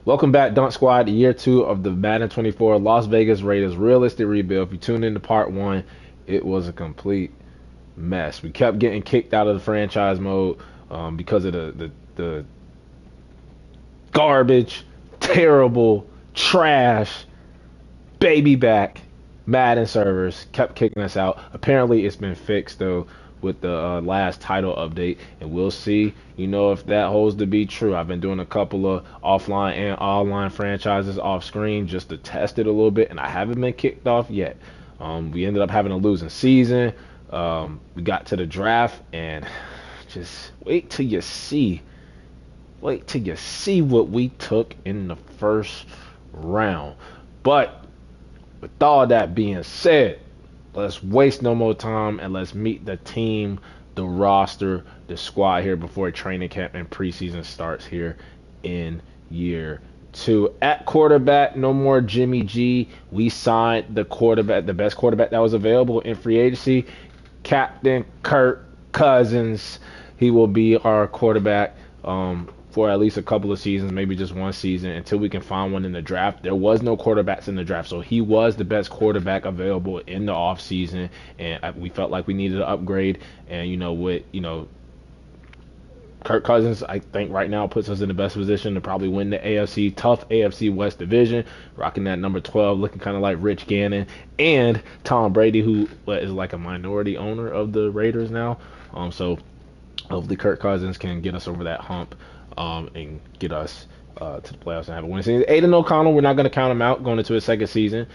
Welcome back, Dunk Squad, to year two of the Madden 24 Las Vegas Raiders realistic rebuild. If you tuned into part one, it was a complete mess. We kept getting kicked out of the franchise mode because of the garbage, terrible, trash, baby back Madden servers kept kicking us out. Apparently, it's been fixed though with the last title update, and we'll see. If that holds to be true. I've been doing a couple of offline and online franchises off screen just to test it a little bit, and I haven't been kicked off yet. We ended up having a losing season. We got to the draft, and just wait till you see. Wait till you see what we took in the first round. But with all that being said, let's waste no more time and let's meet the team, the roster, the squad here before training camp and preseason starts here in year two. At quarterback, no more Jimmy G. We signed the quarterback, the best quarterback that was available in free agency, Captain Kirk Cousins. He will be our quarterback for at least a couple of seasons, maybe just one season, until we can find one in the draft. There was no quarterbacks in the draft, so he was the best quarterback available in the offseason, and we felt like we needed to upgrade. And Kirk Cousins, I think right now puts us in the best position to probably win the tough AFC West division, rocking that number 12, looking kind of like Rich Gannon, and Tom Brady, who is like a minority owner of the Raiders now. So hopefully Kirk Cousins can get us over that hump and get us to the playoffs and have a winning season. Aiden O'Connell, we're not going to count him out going into his second season.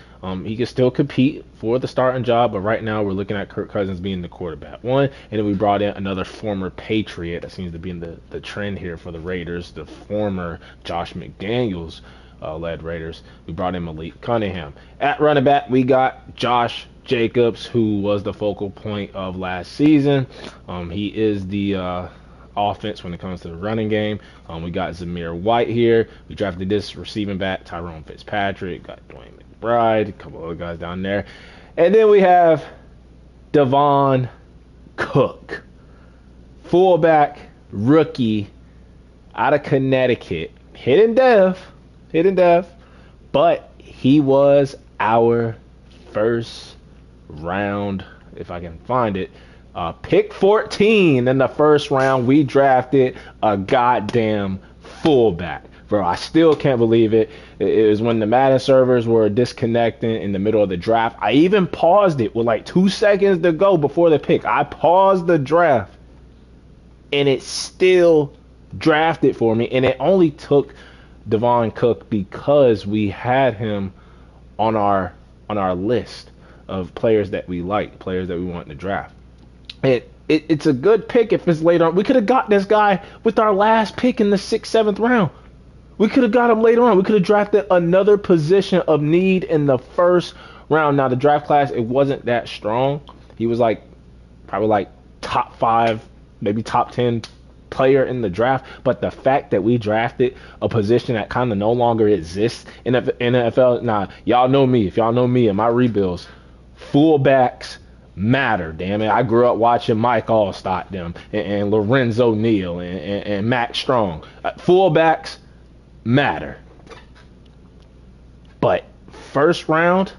He can still compete for the starting job, but right now we're looking at Kirk Cousins being the quarterback one. And then we brought in another former Patriot. That seems to be in the trend here for the Raiders, the former Josh McDaniels led Raiders. We brought in Malik Cunningham. At running back, we got Josh Jacobs, who was the focal point of last season. He is the offense when it comes to the running game. We got Zamir White here. We drafted this receiving back, Tyrone Fitzpatrick, got Dwayne McBride, a couple other guys down there. And then we have Devon Cook, fullback rookie out of Connecticut. Hidden dev, but he was our first round, if I can find it, pick 14 in the first round. We drafted a goddamn fullback. Bro, I still can't believe it. It was when the Madden servers were disconnecting in the middle of the draft. I even paused it with like 2 seconds to go before the pick. I paused the draft, and it still drafted for me. And it only took Devon Cook because we had him on our list of players that we like, players that we want to draft. It's a good pick if it's later on. We could have got this guy with our last pick in the 6th, 7th round. We could have got him later on. We could have drafted another position of need in the first round. Now, the draft class, it wasn't that strong. He was probably like top 5, maybe top 10 player in the draft. But the fact that we drafted a position that kind of no longer exists in the NFL, y'all know me. If y'all know me and my rebuilds, fullbacks matter, damn it. I grew up watching Mike Allstott them and Lorenzo Neal and Max Strong. Fullbacks matter. But first round,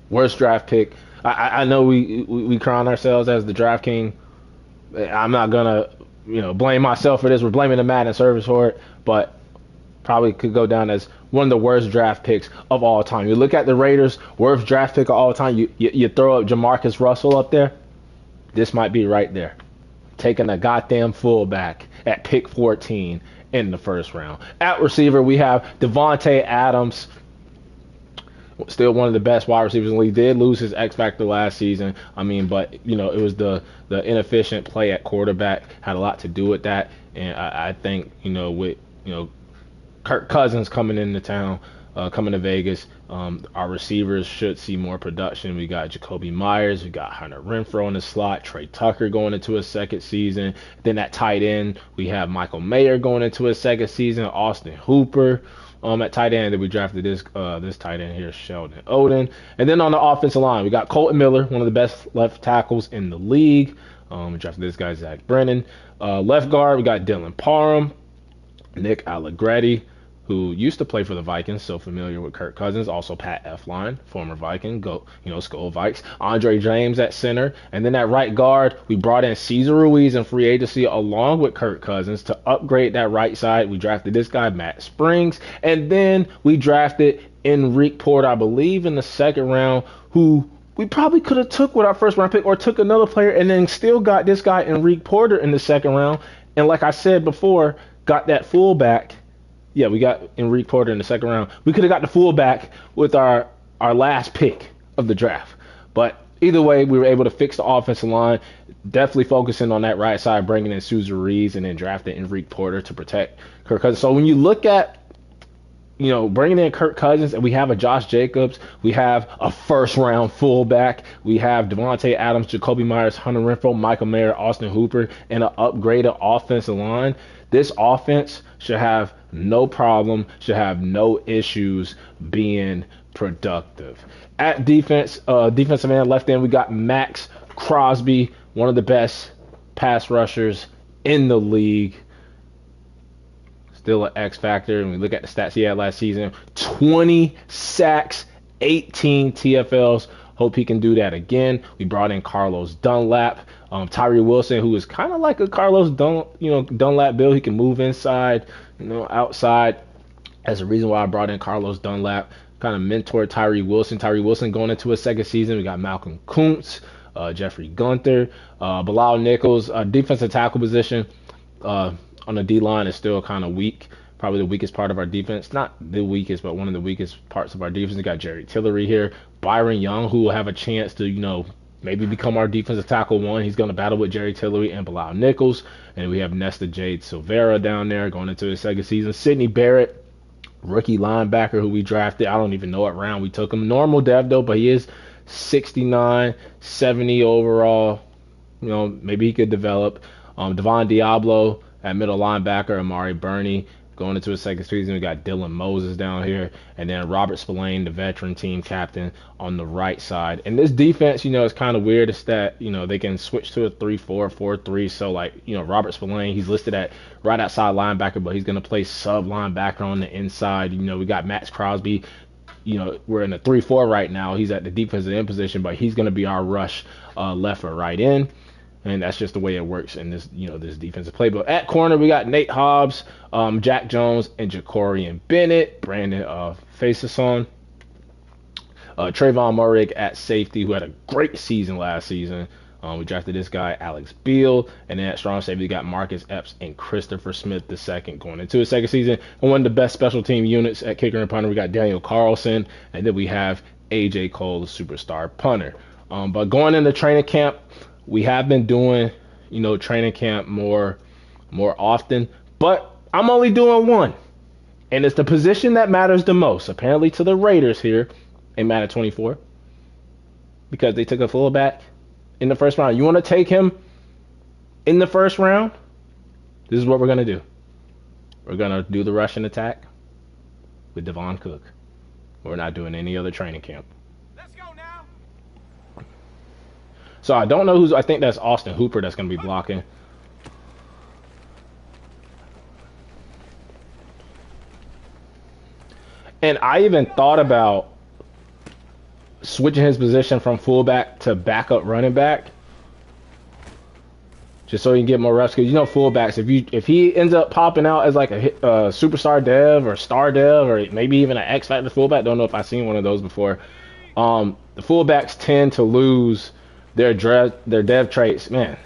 worst draft pick. I know we crown ourselves as the draft king. I'm not gonna blame myself for this. We're blaming the Madden service for it, but probably could go down as one of the worst draft picks of all time. You look at the Raiders, worst draft pick of all time. You throw up Jamarcus Russell up there. This might be right there. Taking a goddamn fullback at pick 14 in the first round. At receiver, we have Devontae Adams, still one of the best wide receivers in the league. Did lose his X factor last season. But it was the inefficient play at quarterback had a lot to do with that. And I think with Kirk Cousins coming into town, coming to Vegas, our receivers should see more production. We got Jacoby Myers, we got Hunter Renfrow in the slot, Trey Tucker going into his second season. Then at tight end, we have Michael Mayer going into his second season, Austin Hooper at tight end. Then we drafted this tight end here, Sheldon Oden. And then on the offensive line, we got Colton Miller, one of the best left tackles in the league. We drafted this guy, Zach Brennan. Left guard, we got Dylan Parham, Nick Allegretti, who used to play for the Vikings, so familiar with Kirk Cousins. Also Pat Elflein, former Viking, Skull Vikes. Andre James at center. And then at right guard, we brought in Cesar Ruiz in free agency along with Kirk Cousins to upgrade that right side. We drafted this guy, Matt Springs. And then we drafted Enrique Porter, I believe, in the second round, who we probably could have took with our first round pick or took another player and then still got this guy, Enrique Porter, in the second round. And like I said before, got that fullback. Yeah, we got Enrique Porter in the second round. We could have got the fullback with our last pick of the draft. But either way, we were able to fix the offensive line, definitely focusing on that right side, bringing in Cesar Ruiz and then drafting Enrique Porter to protect Kirk Cousins. So when you look at, bringing in Kirk Cousins, and we have a Josh Jacobs, we have a first-round fullback, we have Devontae Adams, Jacoby Myers, Hunter Renfrow, Michael Mayer, Austin Hooper, and an upgraded offensive line. This offense should have no problem, should have no issues being productive. At defensive end, left end, we got Max Crosby, one of the best pass rushers in the league. Still an X factor. And we look at the stats he had last season: 20 sacks, 18 TFLs. Hope he can do that again. We brought in Carlos Dunlap, Tyree Wilson, who is kind of like a Dunlap build. He can move inside, outside. That's the reason why I brought in Carlos Dunlap. Kind of mentor Tyree Wilson. Tyree Wilson going into his second season. We got Malcolm Kuntz, Jeffrey Gunther, Bilal Nichols. Defensive tackle position on the D-line is still kind of weak. Probably the weakest part of our defense. Not the weakest, but one of the weakest parts of our defense. We got Jerry Tillery here. Byron Young, who will have a chance to, maybe become our defensive tackle one. He's going to battle with Jerry Tillery and Bilal Nichols. And we have Nesta Jade Silvera down there going into his second season. Sidney Barrett, rookie linebacker who we drafted. I don't even know what round we took him. Normal dev, though, but he is 69, 70 overall. Maybe he could develop. Devon Diablo at middle linebacker. Amari Burney going into his second season. We got Dylan Moses down here. And then Robert Spillane, the veteran team captain, on the right side. And this defense, is kind of weird. It's that, they can switch to a 3-4, 4-3. So, Robert Spillane, he's listed at right outside linebacker, but he's going to play sub linebacker on the inside. We got Max Crosby. We're in a 3-4 right now. He's at the defensive end position, but he's going to be our rush left or right in. And that's just the way it works in this, this defensive playbook. At corner, we got Nate Hobbs, Jack Jones, and Jacorian Bennett. Brandon Faison. Trayvon Murray at safety, who had a great season last season. We drafted this guy, Alex Beal. And then at strong safety, we got Marcus Epps and Christopher Smith II going into his second season. And one of the best special team units at kicker and punter, we got Daniel Carlson. And then we have A.J. Cole, the superstar punter. But going into training camp, we have been doing, training camp more often, but I'm only doing one. And it's the position that matters the most, apparently to the Raiders here in Madden 24, because they took a fullback in the first round. You want to take him in the first round? This is what we're going to do. We're going to do the Russian attack with Devon Cook. We're not doing any other training camp. So I don't know I think that's Austin Hooper that's going to be blocking. And I even thought about switching his position from fullback to backup running back, just so he can get more reps. Because fullbacks, if he ends up popping out as like a superstar dev or star dev or maybe even an X factor fullback, don't know if I've seen one of those before. The fullbacks tend to lose their dev traits. Man,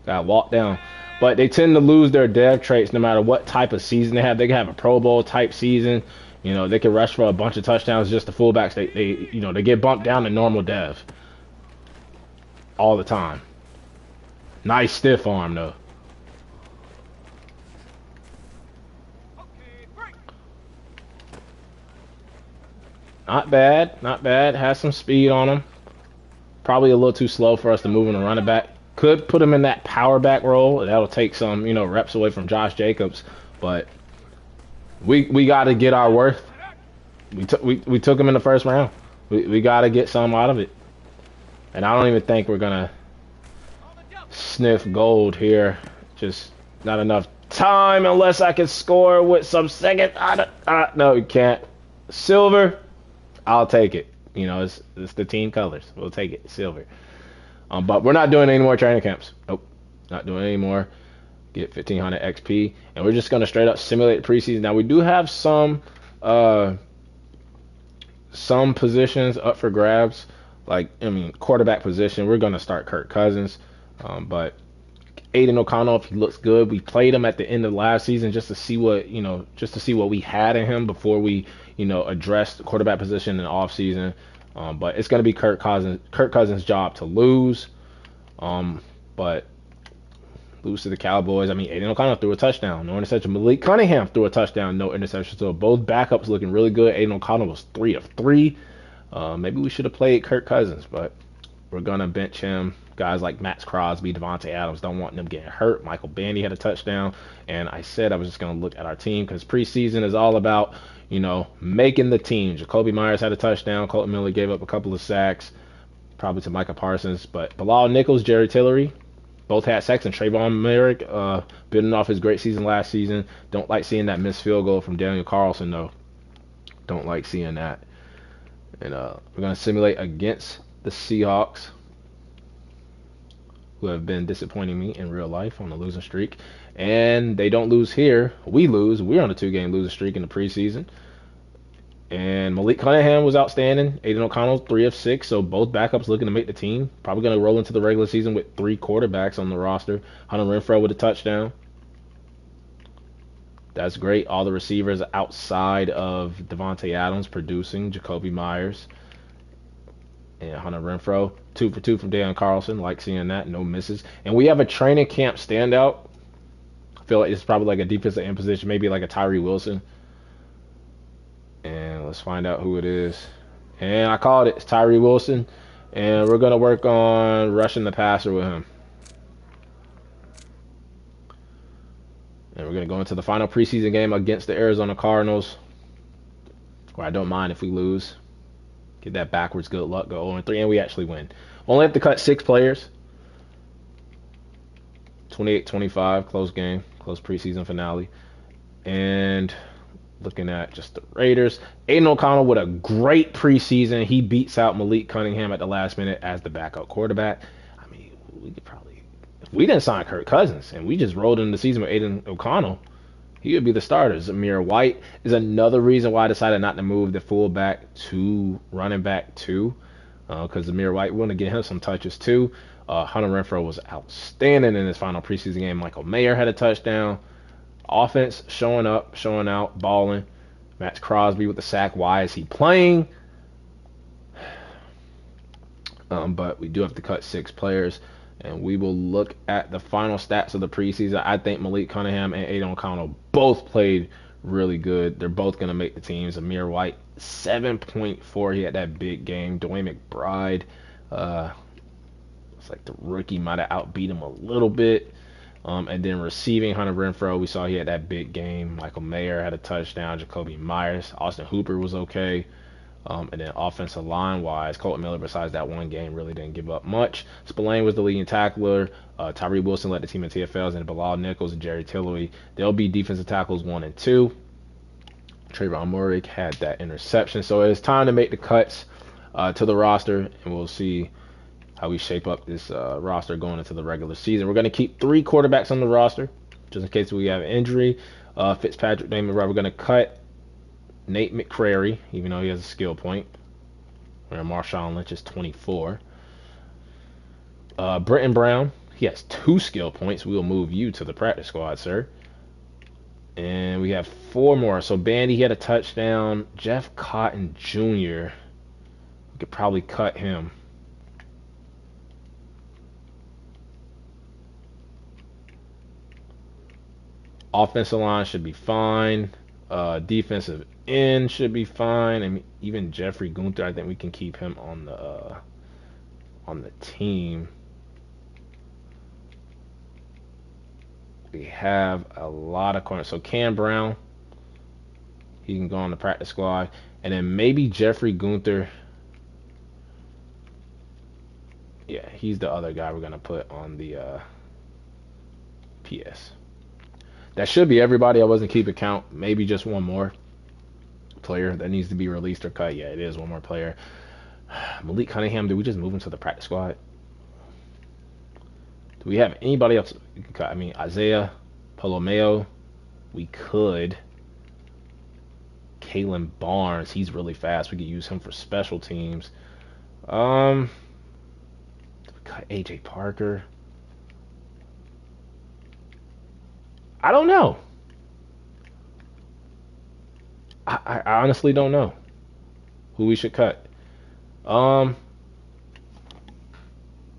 got walked down. But they tend to lose their dev traits no matter what type of season they have. They can have a Pro Bowl type season. They can rush for a bunch of touchdowns. Just the fullbacks, they get bumped down to normal dev all the time. Nice stiff arm though. Not bad. Has some speed on him. Probably a little too slow for us to move him to running back. Could put him in that power back role. That'll take some, reps away from Josh Jacobs. But we got to get our worth. We took him in the first round. We got to get some out of it. And I don't even think we're gonna. sniff gold here. Just not enough time unless I can score with some second. No, you can't. Silver, I'll take it. You know, it's the team colors. We'll take it. Silver. But we're not doing any more training camps. Nope. Not doing any more. Get 1500 XP. And we're just going to straight up simulate the preseason. Now, we do have some positions up for grabs. Like, I mean, quarterback position. We're going to start Kirk Cousins. But Aiden O'Connell, if he looks good, we played him at the end of last season just to see what, just to see what we had in him before we, addressed the quarterback position in the offseason. But it's going to be Kirk Cousins' job to lose. But lose to the Cowboys. I mean, Aiden O'Connell threw a touchdown, no interception. Malik Cunningham threw a touchdown, no interception. So both backups looking really good. Aiden O'Connell was 3 of 3. Maybe we should have played Kirk Cousins, but we're going to bench him. Guys like Max Crosby, Devontae Adams, don't want them getting hurt. Michael Bandy had a touchdown. And I said I was just going to look at our team because preseason is all about, making the team. Jacoby Myers had a touchdown. Colton Miller gave up a couple of sacks, probably to Micah Parsons. But Bilal Nichols, Jerry Tillery, both had sacks. And Trayvon Merrick, building off his great season last season. Don't like seeing that missed field goal from Daniel Carlson, though. Don't like seeing that. And we're going to simulate against the Seahawks, who have been disappointing me in real life on a losing streak. And they don't lose here. We lose. We're on a 2-game losing streak in the preseason. And Malik Cunningham was outstanding. Aiden O'Connell, 3 of 6. So both backups looking to make the team. Probably going to roll into the regular season with 3 quarterbacks on the roster. Hunter Renfrow with a touchdown. That's great. All the receivers outside of Devontae Adams producing. Jacoby Myers and Hunter Renfrow. 2 for 2 from Dan Carlson. Like seeing that. No misses. And we have a training camp standout. I feel like it's probably like a defensive end position. Maybe like a Tyree Wilson. And let's find out who it is. And I called it. It's Tyree Wilson. And we're going to work on rushing the passer with him. And we're going to go into the final preseason game against the Arizona Cardinals, where I don't mind if we lose. Get that backwards good luck, go 0-3, and we actually win. Only have to cut 6 players. 28-25, close game, close preseason finale. And looking at just the Raiders, Aiden O'Connell with a great preseason. He beats out Malik Cunningham at the last minute as the backup quarterback. I mean, we could probably, if we didn't sign Kirk Cousins and we just rolled into the season with Aiden O'Connell, he would be the starter. Zamir White is another reason why I decided not to move the fullback to running back 2, because Zamir White wanted to get him some touches too. Hunter Renfrow was outstanding in his final preseason game. Michael Mayer had a touchdown. Offense showing up, showing out, balling. Max Crosby with the sack. Why is he playing? But we do have to cut 6 players. And we will look at the final stats of the preseason. I think Malik Cunningham and Aiden O'Connell both played really good. They're both going to make the teams. Amir White, 7.4. He had that big game. Dwayne McBride, it's like the rookie might have outbeat him a little bit. And then receiving, Hunter Renfrow, we saw he had that big game. Michael Mayer had a touchdown. Jacoby Myers. Austin Hooper was okay. And then offensive line-wise, Colton Miller, besides that one game, really didn't give up much. Spillane was the leading tackler. Tyree Wilson led the team in TFLs. And Bilal Nichols and Jerry Tillery, they'll be defensive tackles 1 and 2. Trayvon Murray had that interception. So it's time to make the cuts to the roster, and we'll see how we shape up this roster going into the regular season. We're going to keep 3 quarterbacks on the roster, just in case we have an injury. Fitzpatrick, Damon Wright. We're going to cut Nate McCrary, even though he has a skill point, where Marshawn Lynch is 24. Brenton Brown, he has 2 skill points. We will move you to the practice squad, sir. And we have 4 more. So Bandy, he had a touchdown. Jeff Cotton Jr., we could probably cut him. Offensive line should be fine. Defensive end should be fine. I mean, even Jeffrey Gunther, I think we can keep him on the team. We have a lot of corners. So Cam Brown, he can go on the practice squad. And then maybe Jeffrey Gunther. Yeah, He's the other guy we're gonna put on the PS. That should be everybody. I wasn't keeping count. Maybe just one more player that needs to be released or cut. Yeah, it is one more player. Malik Cunningham. Did we just move him to the practice squad? Do we have anybody else we can cut? I mean, Isaiah Polomeo. We could. Kalen Barnes. He's really fast. We could use him for special teams. We cut AJ Parker. I don't know. I honestly don't know who we should cut.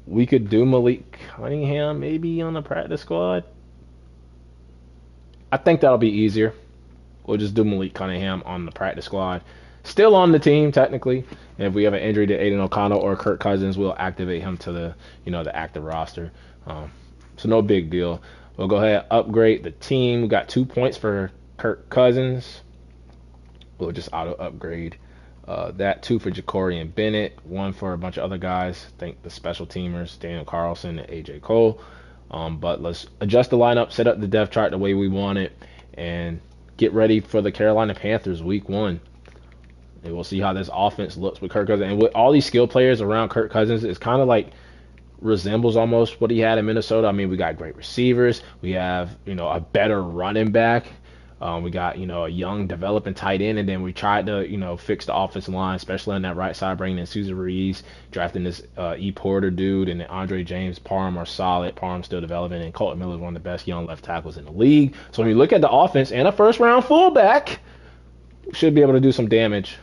We could do Malik Cunningham maybe on the practice squad. I think that'll be easier. We'll just do Malik Cunningham on the practice squad. Still on the team technically. And if we have an injury to Aiden O'Connell or Kirk Cousins, we'll activate him to the active roster. So no big deal. We'll go ahead and upgrade the team. We got 2 points for Kirk Cousins. We'll just auto upgrade that. 2 for Ja'Cory and Bennett. 1 for a bunch of other guys. I think the special teamers, Daniel Carlson and AJ Cole. But let's adjust the lineup, set up the depth chart the way we want it, and get ready for the Carolina Panthers week 1. And we'll see how this offense looks with Kirk Cousins. And with all these skill players around Kirk Cousins, it's kind of like resembles almost what he had in Minnesota. I mean, we got great receivers. We have, a better running back. We got, a young developing tight end, and then we tried to, fix the offensive line, especially on that right side, bringing in Cesar Ruiz, drafting this E. Porter dude, and then Andre James, Parham are solid. Parham's still developing, and Colton Miller is one of the best young left tackles in the league. So when you look at the offense and a first-round fullback, we should be able to do some damage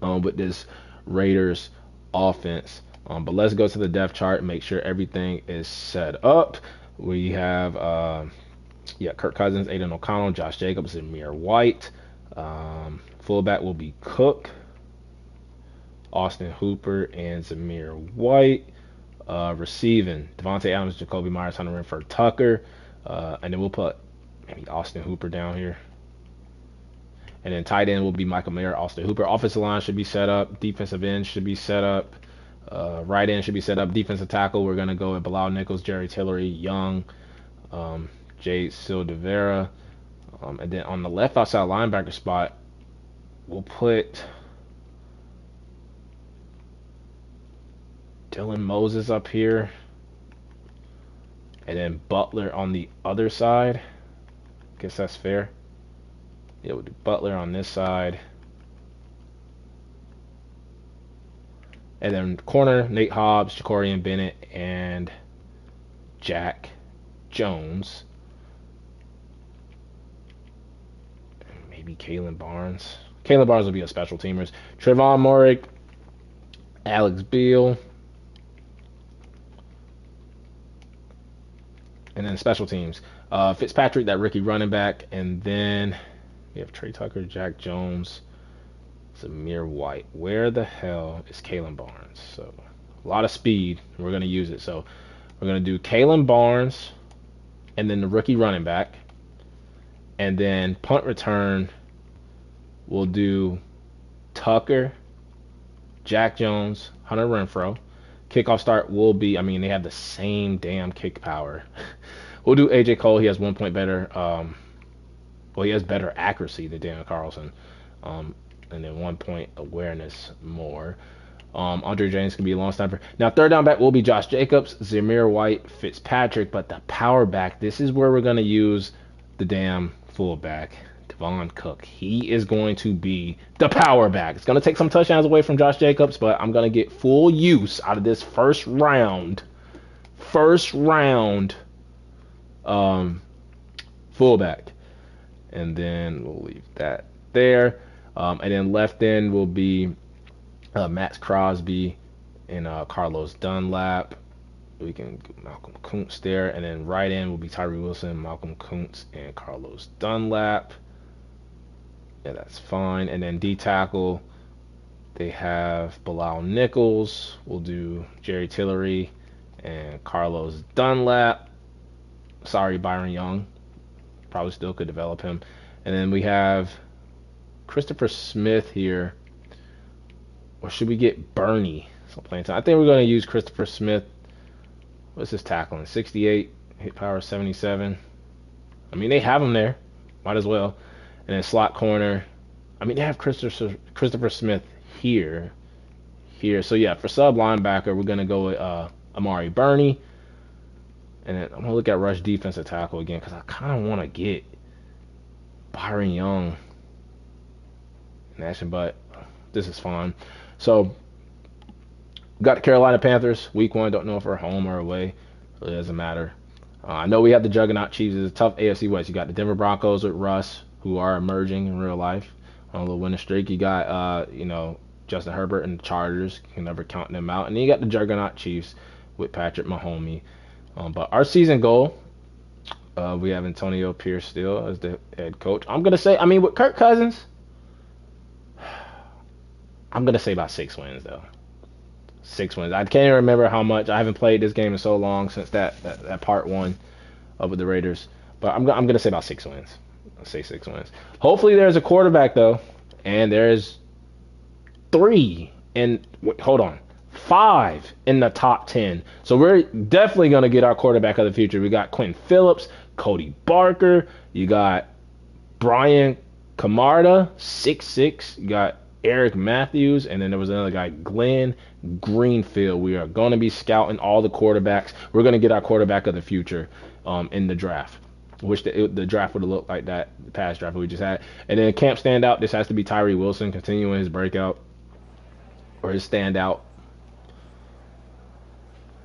with this Raiders offense. But let's go to the depth chart and make sure everything is set up. We have Kirk Cousins, Aiden O'Connell, Josh Jacobs, and Zamir White. Fullback will be Cook, Austin Hooper, and Zamir White. Receiving, Devontae Adams, Jacoby Myers, Hunter Renfrow, Tucker. And then we'll put maybe Austin Hooper down here. And then tight end will be Michael Mayer, Austin Hooper. Offensive line should be set up. Defensive end should be set up. Right end should be set up. Defensive tackle, we're going to go with Bilal Nichols, Jerry Tillery, Young, Jade Silvera. And then on the left outside linebacker spot, we'll put Dylan Moses up here. And then Butler on the other side. Guess that's fair. Yeah, we'll do Butler on this side. And then corner, Nate Hobbs, Ja'Cory and Bennett, and Jack Jones. And maybe Kalen Barnes. Kalen Barnes will be a special teamers. Trevon Moehrig, Alex Beal. And then special teams. Fitzpatrick, that rookie running back. And then we have Trey Tucker, Jack Jones, Zamir White. Where the hell is Kalen Barnes? So a lot of speed. We're going to use it. So we're going to do Kalen Barnes and then the rookie running back. And then punt return, we'll do Tucker, Jack Jones, Hunter Renfrow. Kickoff start will be, they have the same damn kick power. We'll do AJ Cole. He has 1 point better. He has better accuracy than Daniel Carlson. And then 1 point awareness more. Andre James can be a long snapper. Now, third down back will be Josh Jacobs, Zamir White, Fitzpatrick. But the power back, this is where we're going to use the damn fullback, Devon Cook. He is going to be the power back. It's going to take some touchdowns away from Josh Jacobs, but I'm going to get full use out of this first round fullback. And then we'll leave that there. And then left end will be Max Crosby and Carlos Dunlap. We can get Malcolm Kuntz there. And then right end will be Tyree Wilson, Malcolm Kuntz, and Carlos Dunlap. Yeah, that's fine. And then D tackle, they have Bilal Nichols. We'll do Jerry Tillery and Carlos Dunlap. Sorry, Byron Young. Probably still could develop him. And then we have Christopher Smith here. Or should we get Bernie some playing time. I think we're going to use Christopher Smith. What's his tackling? 68, hit power 77. I mean, they have him there. Might as well. And then slot corner. I mean, they have Christopher Smith here. So, yeah, for sub linebacker, we're going to go with Amari Burney. And then I'm going to look at rush defensive tackle again because I kind of want to get Byron Young in action, but this is fun. So, we got the Carolina Panthers, week 1. Don't know if we're home or away. It doesn't matter. I know we have the Juggernaut Chiefs. It's a tough AFC West. You got the Denver Broncos with Russ, who are emerging in real life on a little winning streak. You got, Justin Herbert and the Chargers. You can never count them out. And then you got the Juggernaut Chiefs with Patrick Mahomes. But our season goal, we have Antonio Pierce still as the head coach. I'm going to say, with Kirk Cousins, I'm going to say about 6 wins, though. 6 wins. I can't even remember how much. I haven't played this game in so long since that part 1 with the Raiders. But I'm going to say about 6 wins. I'll say 6 wins. Hopefully there's a quarterback, though. And there's 5 in the top 10. So we're definitely going to get our quarterback of the future. We got Quentin Phillips, Cody Barker. You got Brian Camarda, 6'6". You got Eric Matthews. And then there was another guy, Glenn Greenfield. We are going to be scouting all the quarterbacks. We're going to get our quarterback of the future in the draft. Wish the draft would have looked like that, the past draft we just had. And then camp standout, this has to be Tyree Wilson continuing his breakout or his standout.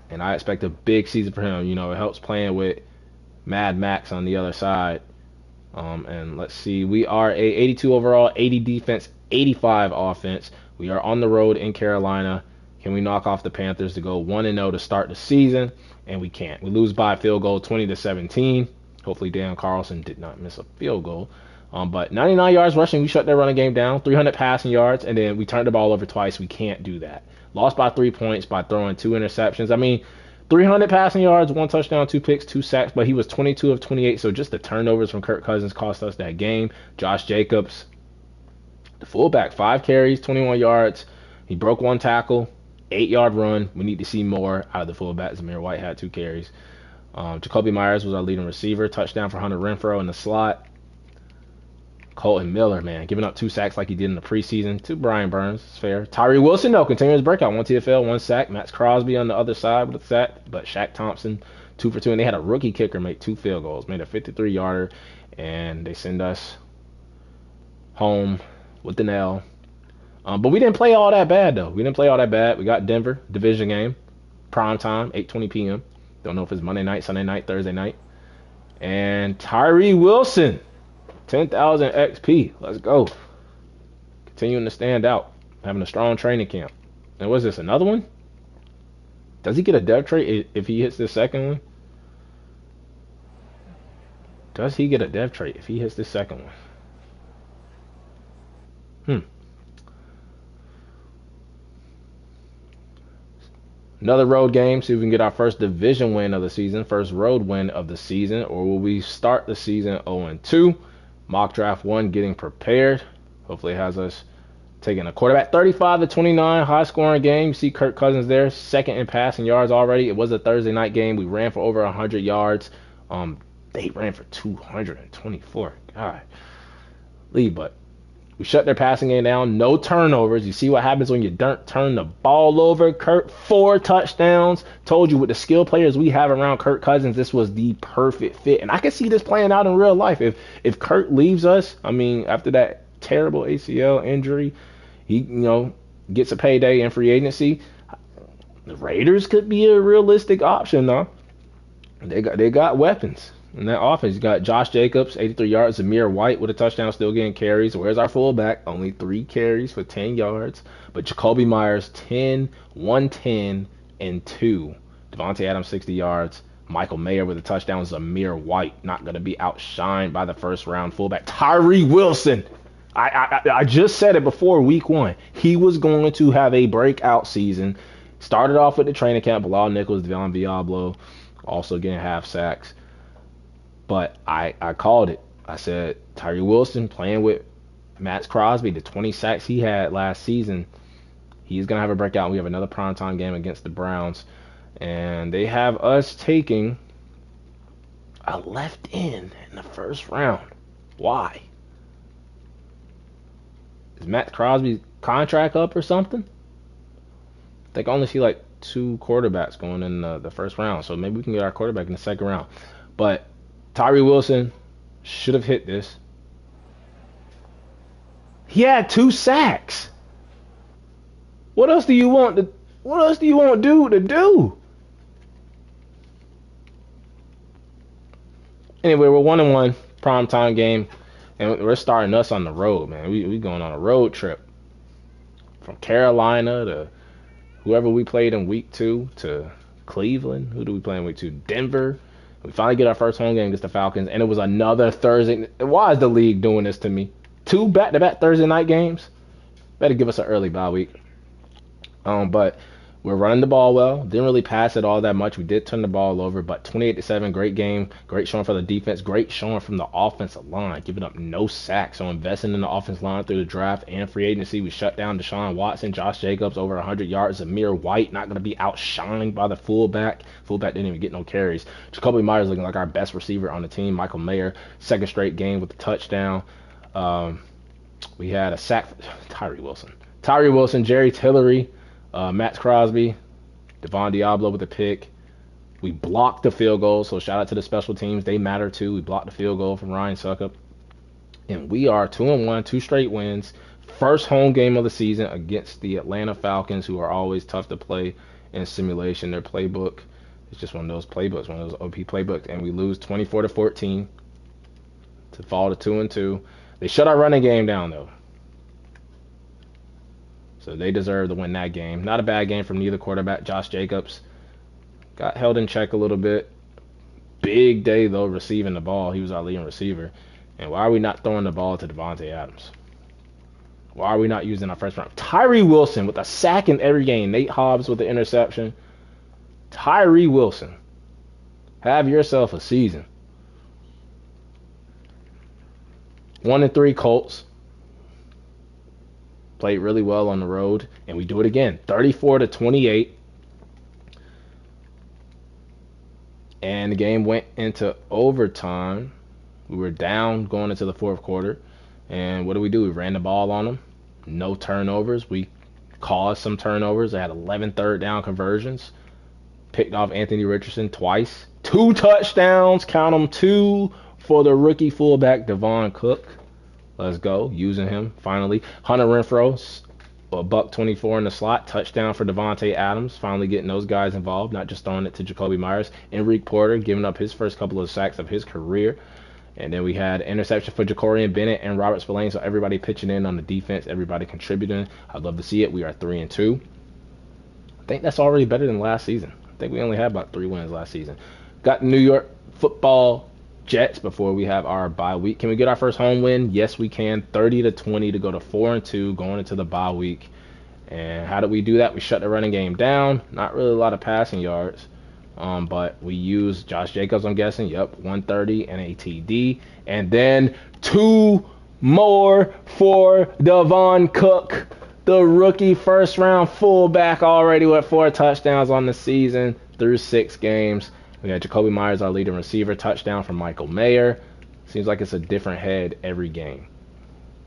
And I expect a big season for him. It helps playing with Mad Max on the other side. And let's see, we are a 82 overall, 80 defense, 85 offense. We are on the road in Carolina. Can we knock off the Panthers to go 1-0 to start the season? And we can't. We lose by a field goal, 20-17. Hopefully Dan Carlson did not miss a field goal. But 99 yards rushing, we shut their running game down. 300 passing yards, and then we turned the ball over twice. We can't do that. Lost by 3 points by throwing 2 interceptions. 300 passing yards, 1 touchdown, 2 picks, 2 sacks, but he was 22 of 28, so just the turnovers from Kirk Cousins cost us that game. Josh Jacobs, the fullback, 5 carries, 21 yards. He broke 1 tackle, 8-yard run. We need to see more out of the fullback. Zamir White had 2 carries. Jacoby Myers was our leading receiver. Touchdown for Hunter Renfrow in the slot. Colton Miller, man, giving up 2 sacks like he did in the preseason to Brian Burns. It's fair. Tyree Wilson, though, continuing his breakout. 1 TFL, 1 sack. Max Crosby on the other side with a sack. But Shaq Thompson, 2 for 2. And they had a rookie kicker make 2 field goals. Made a 53-yarder. And they send us home with an L. But we didn't play all that bad, though. We got Denver, division game. Prime time, 8:20 p.m. Don't know if it's Monday night, Sunday night, Thursday night. And Tyree Wilson, 10,000 XP. Let's go. Continuing to stand out. Having a strong training camp. And what's this, another one? Does he get a dev trait if he hits this second one? Does he get a dev trait if he hits this second one? Another road game, see if we can get our first division win of the season, first road win of the season, or will we start the season 0-2? Mock draft 1, getting prepared. Hopefully it has us taking a quarterback. 35-29, high scoring game. You see Kirk Cousins there, second in passing yards already. It was a Thursday night game. We ran for over 100 yards. They ran for 224. God. But we shut their passing game down. No turnovers. You see what happens when you don't turn the ball over. Kirk, 4 touchdowns. Told you with the skill players we have around Kirk Cousins, this was the perfect fit. And I can see this playing out in real life. If Kirk leaves us, after that terrible ACL injury, he, gets a payday in free agency. The Raiders could be a realistic option, though. They got weapons. In that offense, you got Josh Jacobs, 83 yards. Zamir White with a touchdown, still getting carries. Where's our fullback? Only 3 carries for 10 yards. But Jacoby Myers, 10, 110, and 2. Devontae Adams, 60 yards. Michael Mayer with a touchdown. Zamir White not going to be outshined by the first-round fullback. Tyree Wilson. I just said it before week 1. He was going to have a breakout season. Started off with the training camp. Bilal Nichols, Devon Diablo, also getting half sacks. But I called it. I said Tyree Wilson playing with Max Crosby, the 20 sacks he had last season, He's going to have a breakout. We have another primetime game against the Browns. And they have us taking a left end in the first round. Why? Is Matt Crosby's contract up or something? I think I only see like 2 quarterbacks going in the first round. So maybe we can get our quarterback in the second round. But Tyree Wilson should have hit this. He had 2 sacks. What else do you want dude to do? Anyway, we're 1-1, primetime game, and we're starting us on the road, man. We going on a road trip from Carolina to whoever we played in week 2 to Cleveland. Who do we play in week 2? Denver. We finally get our first home game against the Falcons, and it was another Thursday. Why is the league doing this to me? 2 back-to-back Thursday night games. Better give us an early bye week. But we're running the ball well. Didn't really pass it all that much. We did turn the ball over, but 28-7, great game. Great showing for the defense. Great showing from the offensive line, giving up no sacks. So investing in the offensive line through the draft and free agency. We shut down Deshaun Watson, Josh Jacobs, over 100 yards. Amir White not going to be outshined by the fullback. Fullback didn't even get no carries. Jacoby Myers looking like our best receiver on the team. Michael Mayer, second straight game with a touchdown. We had a sack. Tyree Wilson, Jerry Tillery, Matt Crosby, Devon Diablo with a pick. We blocked the field goal, so shout out to the special teams. They matter too. We blocked the field goal from Ryan Suckup. And we are 2-1, 2 straight wins. First home game of the season against the Atlanta Falcons, who are always tough to play in simulation. Their playbook is just one of those playbooks, one of those OP playbooks. And we lose 24-14 to fall to 2-2. They shut our running game down, though. So they deserve to win that game. Not a bad game from neither quarterback. Josh Jacobs got held in check a little bit. Big day, though, receiving the ball. He was our leading receiver. And why are we not throwing the ball to Devontae Adams? Why are we not using our first round? Tyree Wilson with a sack in every game. Nate Hobbs with the interception. Tyree Wilson. Have yourself a season. 1-3 Colts. Played really well on the road, and we do it again. 34-28. And the game went into overtime. We were down going into the fourth quarter. And what do? We ran the ball on them. No turnovers. We caused some turnovers. They had 11 third down conversions. Picked off Anthony Richardson twice. 2 touchdowns. Count them, 2 for the rookie fullback Devon Cook. Let's go. Using him finally. Hunter Renfrow, $124 in the slot. Touchdown for Devontae Adams. Finally getting those guys involved. Not just throwing it to Jacoby Myers. Enrique Porter giving up his first couple of sacks of his career. And then we had interception for Jacorian Bennett and Robert Spillane. So everybody pitching in on the defense. Everybody contributing. I'd love to see it. We are 3-2. I think that's already better than last season. I think we only had about 3 wins last season. Got New York Football Jets before we have our bye week. Can we get our first home win? Yes, we can. 30-20 to go to 4-2 going into the bye week. And how did we do that? We shut the running game down. Not really a lot of passing yards. But we used Josh Jacobs, I'm guessing. Yep, 130 and a TD. And then 2 more for Devon Cook, the rookie first round fullback, already with 4 touchdowns on the season through 6 games. We got Jacoby Myers, our leading receiver, touchdown from Michael Mayer. Seems like it's a different head every game.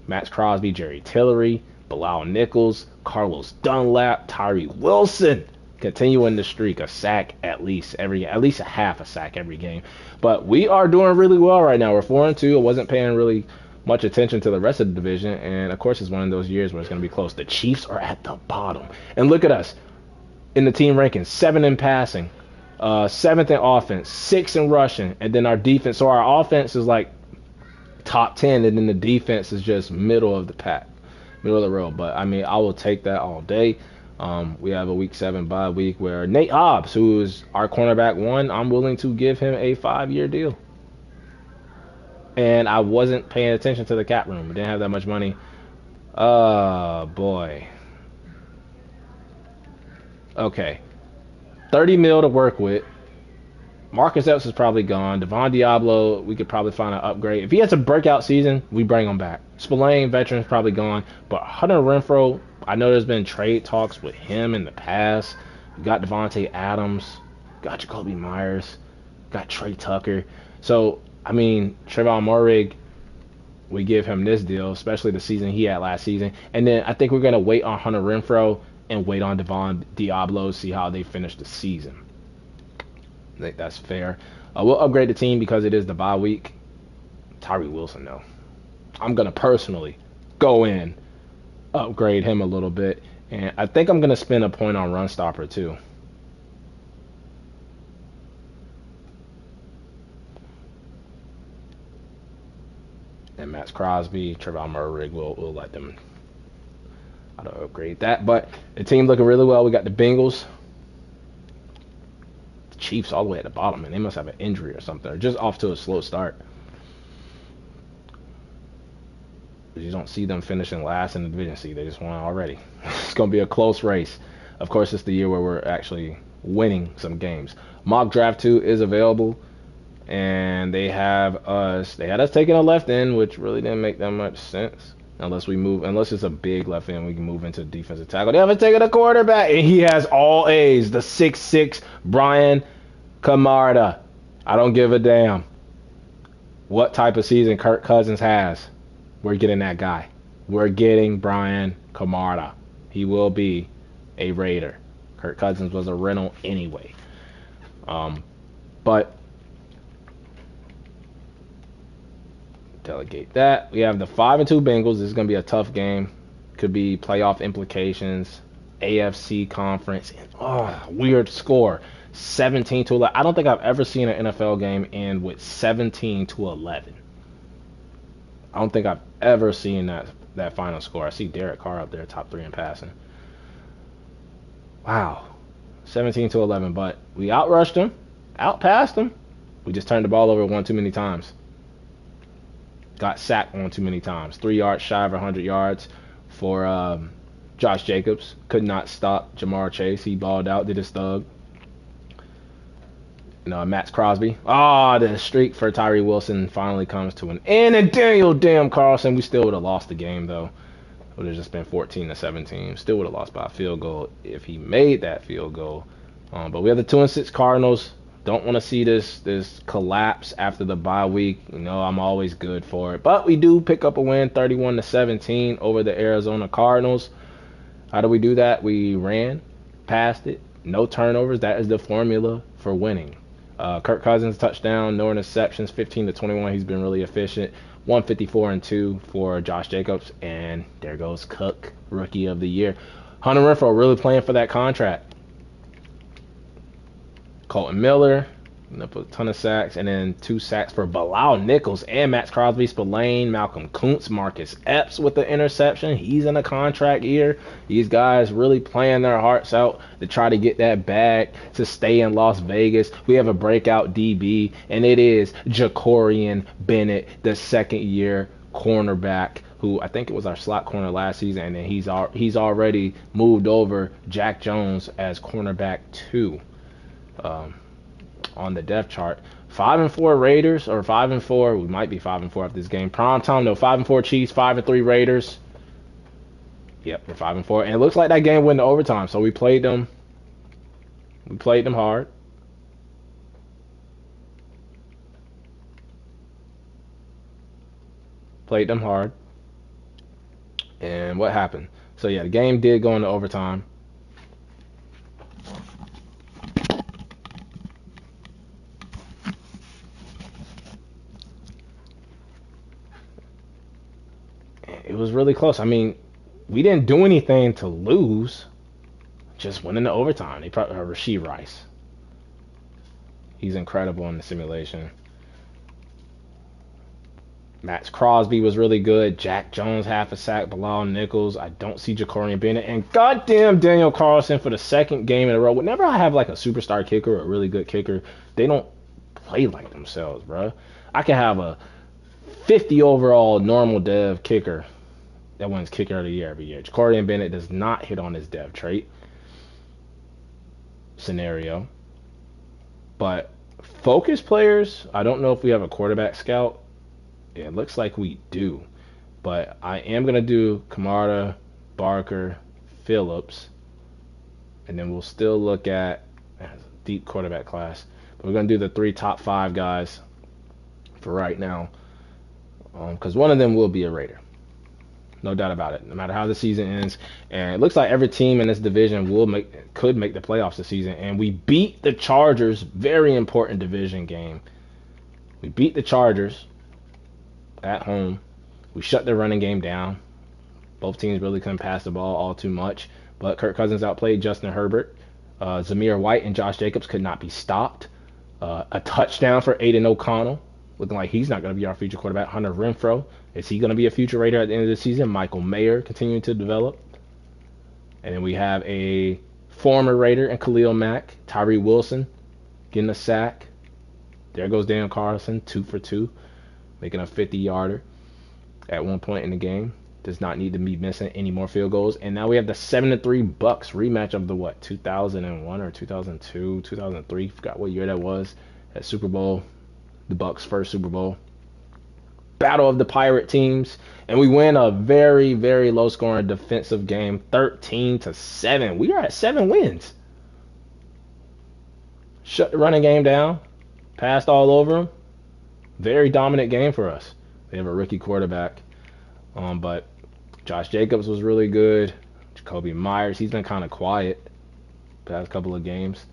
Matt Crosby, Jerry Tillery, Bilal Nichols, Carlos Dunlap, Tyree Wilson, continuing the streak, a sack at least a half a sack every game. But we are doing really well right now. We're 4-2. I wasn't paying really much attention to the rest of the division, and of course it's one of those years where it's going to be close. The Chiefs are at the bottom, and look at us in the team rankings: 7 in passing. 7th in offense, 6th in rushing, and then our defense. So our offense is like top 10, and then the defense is just middle of the pack, middle of the road. But I mean, I will take that all day. We have a week 7 bye week where Nate Hobbs, who is our cornerback 1, I'm willing to give him a 5-year deal. And I wasn't paying attention to the cap room. We didn't have that much money. Oh boy. Okay. 30 mil to work with. Marcus Epps is probably gone. Devon Diablo, we could probably find an upgrade. If he has a breakout season, we bring him back. Spillane, veteran's probably gone. But Hunter Renfrow, I know there's been trade talks with him in the past. You got Devontae Adams, got Jacoby Myers, got Trey Tucker. So, I mean, Trayvon Moehrig, we give him this deal, especially the season he had last season. And then I think we're going to wait on Hunter Renfro and wait on Devon Diablo, see how they finish the season. I think that's fair. We'll upgrade the team because it is the bye week. Tyree Wilson, though. I'm going to personally go in, upgrade him a little bit. And I think I'm going to spend a point on run stopper, too. And Max Crosby, Trayvon Moehrig, we'll let them upgrade that. But the team looking really well. We got the Bengals. The Chiefs all the way at the bottom, and they must have an injury or something. Or just off to a slow start. You don't see them finishing last in the division. See, they just won already. It's going to be a close race. Of course, it's the year where we're actually winning some games. Mock Draft 2 is available. And they had us taking a left end, which really didn't make that much sense. Unless it's a big left end, we can move into defensive tackle. They haven't taken a quarterback, and he has all A's. The 6'6" Brian Camarda. I don't give a damn what type of season Kirk Cousins has. We're getting that guy. We're getting Brian Camarda. He will be a Raider. Kirk Cousins was a rental anyway. But delegate that. We have the 5-2 Bengals. This is going to be a tough game. Could be playoff implications. AFC conference. Weird score. 17-11. I don't think I've ever seen an NFL game end with 17-11. I don't think I've ever seen that final score. I see Derek Carr up there, top 3 in passing. Wow. 17-11. But we outrushed them. Outpassed them. We just turned the ball over one too many times. Got sacked one too many times. 3 yards shy of 100 yards for Josh Jacobs. Could not stop Jamar Chase. He balled out, did his thug. Max Crosby. The streak for Tyree Wilson finally comes to an end. And Daniel Carlson, we still would have lost the game, though. It would have just been 14-17. Still would have lost by a field goal if he made that field goal. But we have the 2-6 Cardinals. Don't want to see this collapse after the bye week. I'm always good for it. But we do pick up a win, 31-17 over the Arizona Cardinals. How do we do that? We ran, passed it, no turnovers. That is the formula for winning. Kirk Cousins touchdown, no interceptions, 15-21. He's been really efficient. 154-2 for Josh Jacobs, and there goes Cook, Rookie of the Year. Hunter Renfro really playing for that contract. Colton Miller, up a ton of sacks, and then 2 sacks for Bilal Nichols and Max Crosby, Spillane, Malcolm Kuntz, Marcus Epps with the interception. He's in a contract year. These guys really playing their hearts out to try to get that bag to stay in Las Vegas. We have a breakout DB, and it is Jacorian Bennett, the second-year cornerback, who I think it was our slot corner last season, and then he's already moved over Jack Jones as cornerback 2. On the depth chart. 5-4 Raiders, or 5-4. We might be 5-4 after this game. Prime time though. 5-4 Chiefs, 5-3 Raiders. Yep, we're 5-4, and it looks like that game went to overtime. So we played them. We played them hard. Played them hard. And what happened? So yeah, the game did go into overtime. It was really close. I mean, we didn't do anything to lose. Just went into overtime. They probably Rashee Rice. He's incredible in the simulation. Max Crosby was really good. Jack Jones, half a sack. Bilal Nichols. I don't see Jacorian Bennett. And goddamn Daniel Carlson for the second game in a row. Whenever I have like a superstar kicker or a really good kicker, they don't play like themselves, bro. I can have a 50 overall normal dev kicker that wins kicker of the year every year. Jacorian Bennett does not hit on his dev trait scenario. But focus players, I don't know if we have a quarterback scout. It looks like we do. But I am going to do Camarda, Barker, Phillips. And then we'll still look at deep quarterback class. But we're going to do the 3 top 5 guys for right now. Because one of them will be a Raider. No doubt about it. No matter how the season ends. And it looks like every team in this division could make the playoffs this season. And we beat the Chargers. Very important division game. We beat the Chargers at home. We shut their running game down. Both teams really couldn't pass the ball all too much. But Kirk Cousins outplayed Justin Herbert. Zamir White and Josh Jacobs could not be stopped. A touchdown for Aiden O'Connell. Looking like he's not going to be our future quarterback. Hunter Renfrow. Is he going to be a future Raider at the end of the season? Michael Mayer continuing to develop. And then we have a former Raider and Khalil Mack. Tyree Wilson getting a sack. There goes Daniel Carlson, 2 for 2. Making a 50-yarder at one point in the game. Does not need to be missing any more field goals. And now we have the 7-3 Bucks rematch of the 2001 or 2002, 2003. Forgot what year that was. At Super Bowl. The Bucks' first Super Bowl. Battle of the Pirate teams. And we win a very, very low-scoring defensive game. 13-7. We are at 7 wins. Shut the running game down. Passed all over them. Very dominant game for us. They have a rookie quarterback. But Josh Jacobs was really good. Jacoby Myers, he's been kind of quiet past couple of games.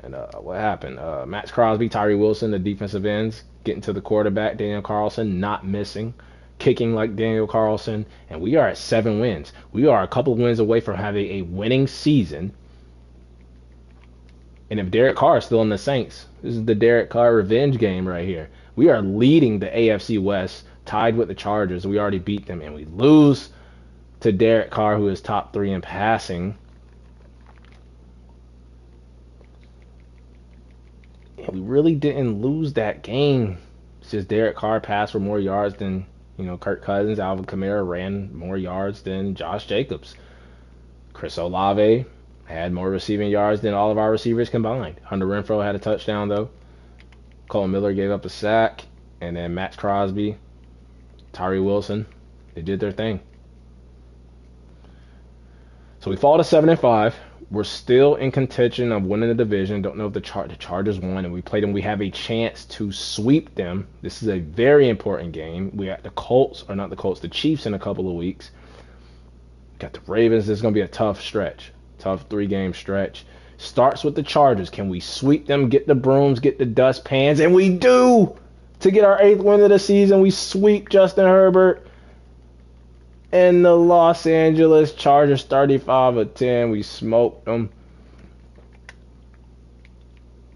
And what happened? Max Crosby, Tyree Wilson, the defensive ends, getting to the quarterback. Daniel Carlson not missing, kicking like Daniel Carlson. And we are at 7 wins. We are a couple of wins away from having a winning season. And if Derek Carr is still in the Saints, this is the Derek Carr revenge game right here. We are leading the AFC West, tied with the Chargers. We already beat them, and we lose to Derek Carr, who is top 3 in passing. And we really didn't lose that game. It's just Derek Carr passed for more yards than, Kirk Cousins. Alvin Kamara ran more yards than Josh Jacobs. Chris Olave had more receiving yards than all of our receivers combined. Hunter Renfrow had a touchdown, though. Cole Miller gave up a sack. And then Max Crosby, Tyree Wilson, they did their thing. So we fall to 7-5. We're still in contention of winning the division. Don't know if the Chargers won, and we played them. We have a chance to sweep them. This is a very important game. We got the Chiefs in a couple of weeks. Got the Ravens. This is going to be a tough stretch. Tough 3-game stretch. Starts with the Chargers. Can we sweep them, get the brooms, get the dustpans? And we do! To get our 8th win of the season, we sweep Justin Herbert and the Los Angeles Chargers 35-10. We smoked them.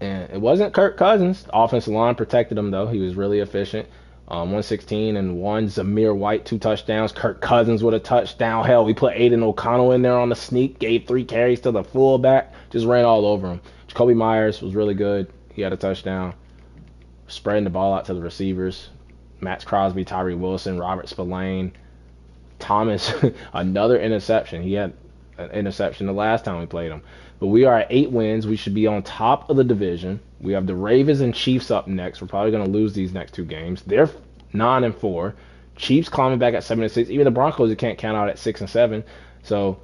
And it wasn't Kirk Cousins. The offensive line protected him, though. He was really efficient. 116 and 1. Zamir White, 2 touchdowns. Kirk Cousins with a touchdown. Hell, we put Aiden O'Connell in there on the sneak. Gave 3 carries to the fullback. Just ran all over him. Jacoby Myers was really good. He had a touchdown. Spreading the ball out to the receivers. Max Crosby, Tyree Wilson, Robert Spillane. Thomas, another interception. He had an interception the last time we played him. But we are at 8 wins. We should be on top of the division. We have the Ravens and Chiefs up next. We're probably going to lose these next 2 games. They're 9-4. Chiefs climbing back at 7-6. Even the Broncos, you can't count out at 6-7. So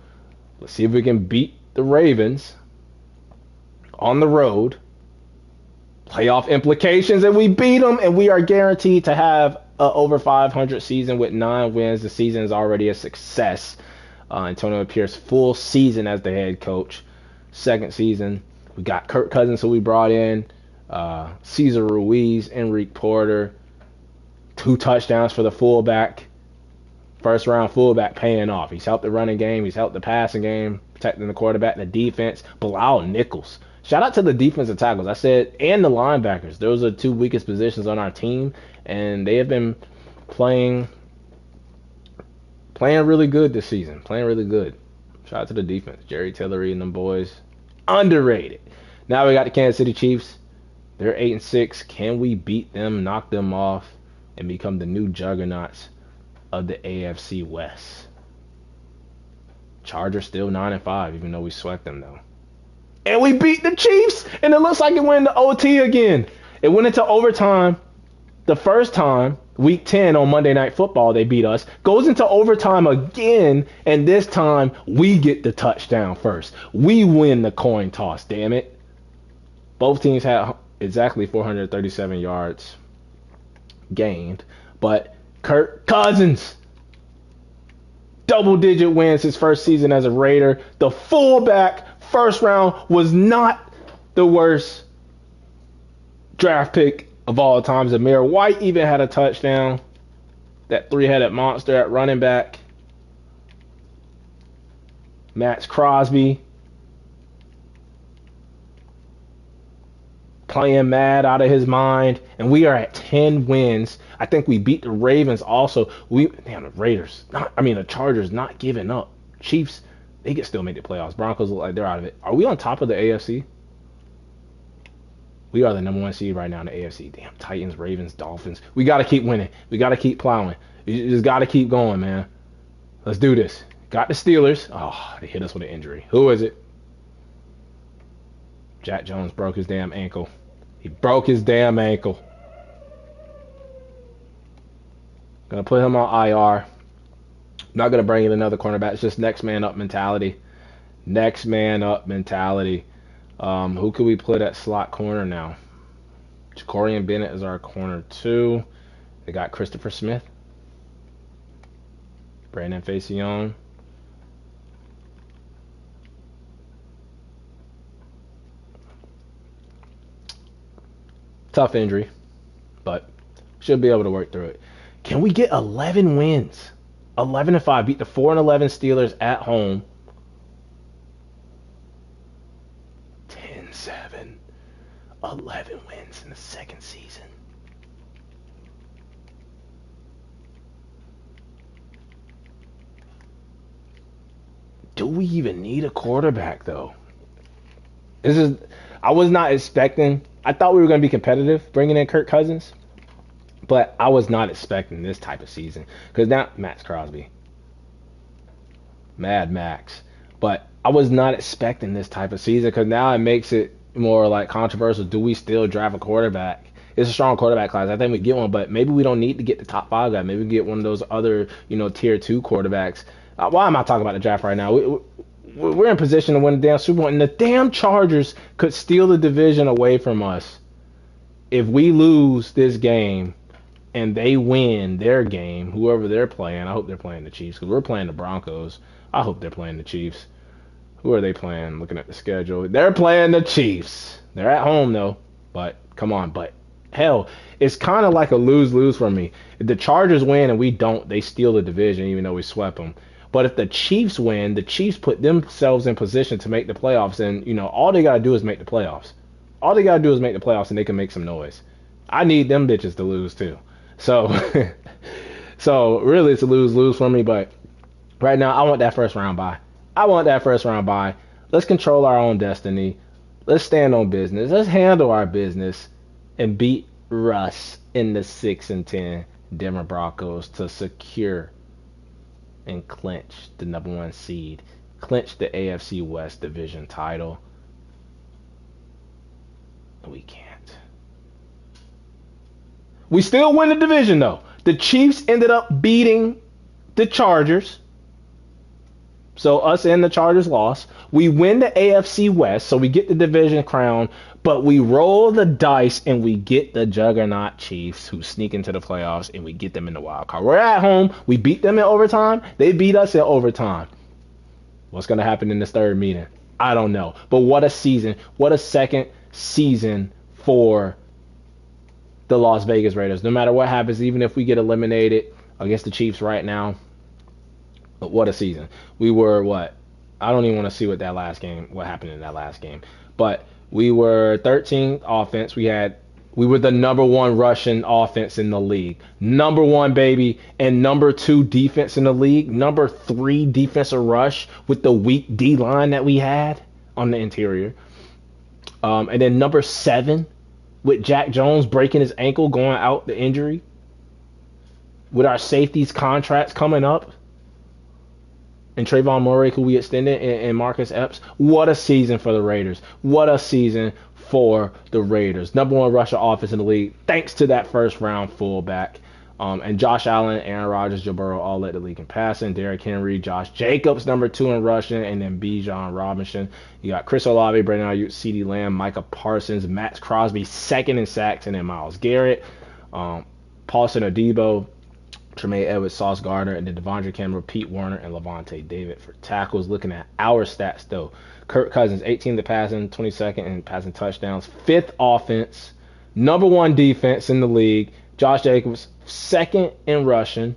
let's see if we can beat the Ravens on the road. Playoff implications, and we beat them, and we are guaranteed to have a over 500 season with 9 wins. The season is already a success. Antonio Pierce, full season as the head coach. 2nd season. We got Kirk Cousins, who we brought in. Cesar Ruiz, Enrique Porter. 2 touchdowns for the fullback. First-round fullback paying off. He's helped the running game. He's helped the passing game, protecting the quarterback, the defense. Bilal Nichols. Shout out to the defensive tackles. I said, and the linebackers. Those are 2 weakest positions on our team, and they have been playing really good this season. Playing really good. Shout out to the defense. Jerry Tillery and them boys. Underrated. Now we got the Kansas City Chiefs. They're 8-6. Can we beat them, knock them off, and become the new juggernauts of the AFC West? Chargers still 9-5, even though we swept them, though. And we beat the Chiefs, and it looks like it went into OT again. It went into overtime the first time, Week 10 on Monday Night Football, they beat us. Goes into overtime again, and this time we get the touchdown first. We win the coin toss, damn it. Both teams had exactly 437 yards gained, but Kirk Cousins, double-digit wins his first season as a Raider. The fullback first round was not the worst draft pick of all time. Zamir White even had a touchdown. That three-headed monster at running back. Max Crosby playing mad out of his mind. And we are at 10 wins. I think we beat the Ravens also. The Raiders. The Chargers not giving up. Chiefs, they can still make the playoffs. Broncos look like they're out of it. Are we on top of the AFC? We are the number 1 seed right now in the AFC. Damn, Titans, Ravens, Dolphins. We got to keep winning. We got to keep plowing. You just got to keep going, man. Let's do this. Got the Steelers. Oh, they hit us with an injury. Who is it? Jack Jones broke his damn ankle. He broke his damn ankle. Gonna put him on IR. Not gonna bring in another cornerback. It's just next man up mentality. Next man up mentality. Who could we put at slot corner now? Jacorian Bennett is our corner 2. They got Christopher Smith. Brandon Facyson. Tough injury, but should be able to work through it. Can we get 11 wins? 11-5, beat the 4-11 Steelers at home. 10-7, 11 wins in the second season. Do we even need a quarterback though? I was not expecting. I thought we were going to be competitive bringing in Kirk Cousins, but I was not expecting this type of season because now Max Crosby, Mad Max, but I was not expecting this type of season because now it makes it more like controversial. Do we still draft a quarterback? It's a strong quarterback class. I think we get one, but maybe we don't need to get the top 5 guy. Maybe we get one of those other, tier 2 quarterbacks. Why am I talking about the draft right now? We're in position to win the damn Super Bowl, and the damn Chargers could steal the division away from us if we lose this game and they win their game, whoever they're playing. I hope they're playing the Chiefs because we're playing the Broncos. I hope they're playing the Chiefs. Who are they playing? Looking at the schedule. They're playing the Chiefs. They're at home, though. But, come on. But, hell, it's kind of like a lose-lose for me. If the Chargers win and we don't, they steal the division even though we swept them. But if the Chiefs win, the Chiefs put themselves in position to make the playoffs. And, all they got to do is make the playoffs. All they got to do is make the playoffs and they can make some noise. I need them bitches to lose, too. So, really, it's a lose-lose for me. But right now, I want that first round bye. Let's control our own destiny. Let's stand on business. Let's handle our business and beat Russ in the 6-10 Denver Broncos to secure and clinch the number 1 seed, clinch the AFC West division title. We can't. We still win the division, though. The Chiefs ended up beating the Chargers. So us and the Chargers lost. We win the AFC West, so we get the division crown, but we roll the dice and we get the juggernaut Chiefs who sneak into the playoffs and we get them in the wild card. We're at home. We beat them in overtime. They beat us in overtime. What's going to happen in this third meeting? I don't know. But what a season. What a second season for the Las Vegas Raiders. No matter what happens, even if we get eliminated against the Chiefs right now, what a season. We were I don't even want to see what happened in that last game. But we were 13th offense. We were the number 1 rushing offense in the league. Number 1, baby. And number 2 defense in the league. Number 3 defensive rush with the weak D-line that we had on the interior. And then number 7 with Jack Jones breaking his ankle, going out the injury. With our safeties contracts coming up. And Trayvon Murray, who we extended, and Marcus Epps. What a season for the Raiders. What a season for the Raiders. Number 1 rusher offense in the league, thanks to that first round fullback. And Josh Allen, Aaron Rodgers, Joe Burrow all led the league in passing. Derrick Henry, Josh Jacobs, number 2 in rushing, and then Bijan Robinson. You got Chris Olave, Brandon Ayuk, CeeDee Lamb, Micah Parsons, Max Crosby, 2nd in sacks, and then Myles Garrett, Paulson Adebo, Tremaine Edwards, Sauce Gardner, and then Devondre Cameron, Pete Werner, and Levante David for tackles. Looking at our stats, though, Kirk Cousins, 18th in passing, 22nd in passing touchdowns, 5th offense, number 1 defense in the league. Josh Jacobs, 2nd in rushing,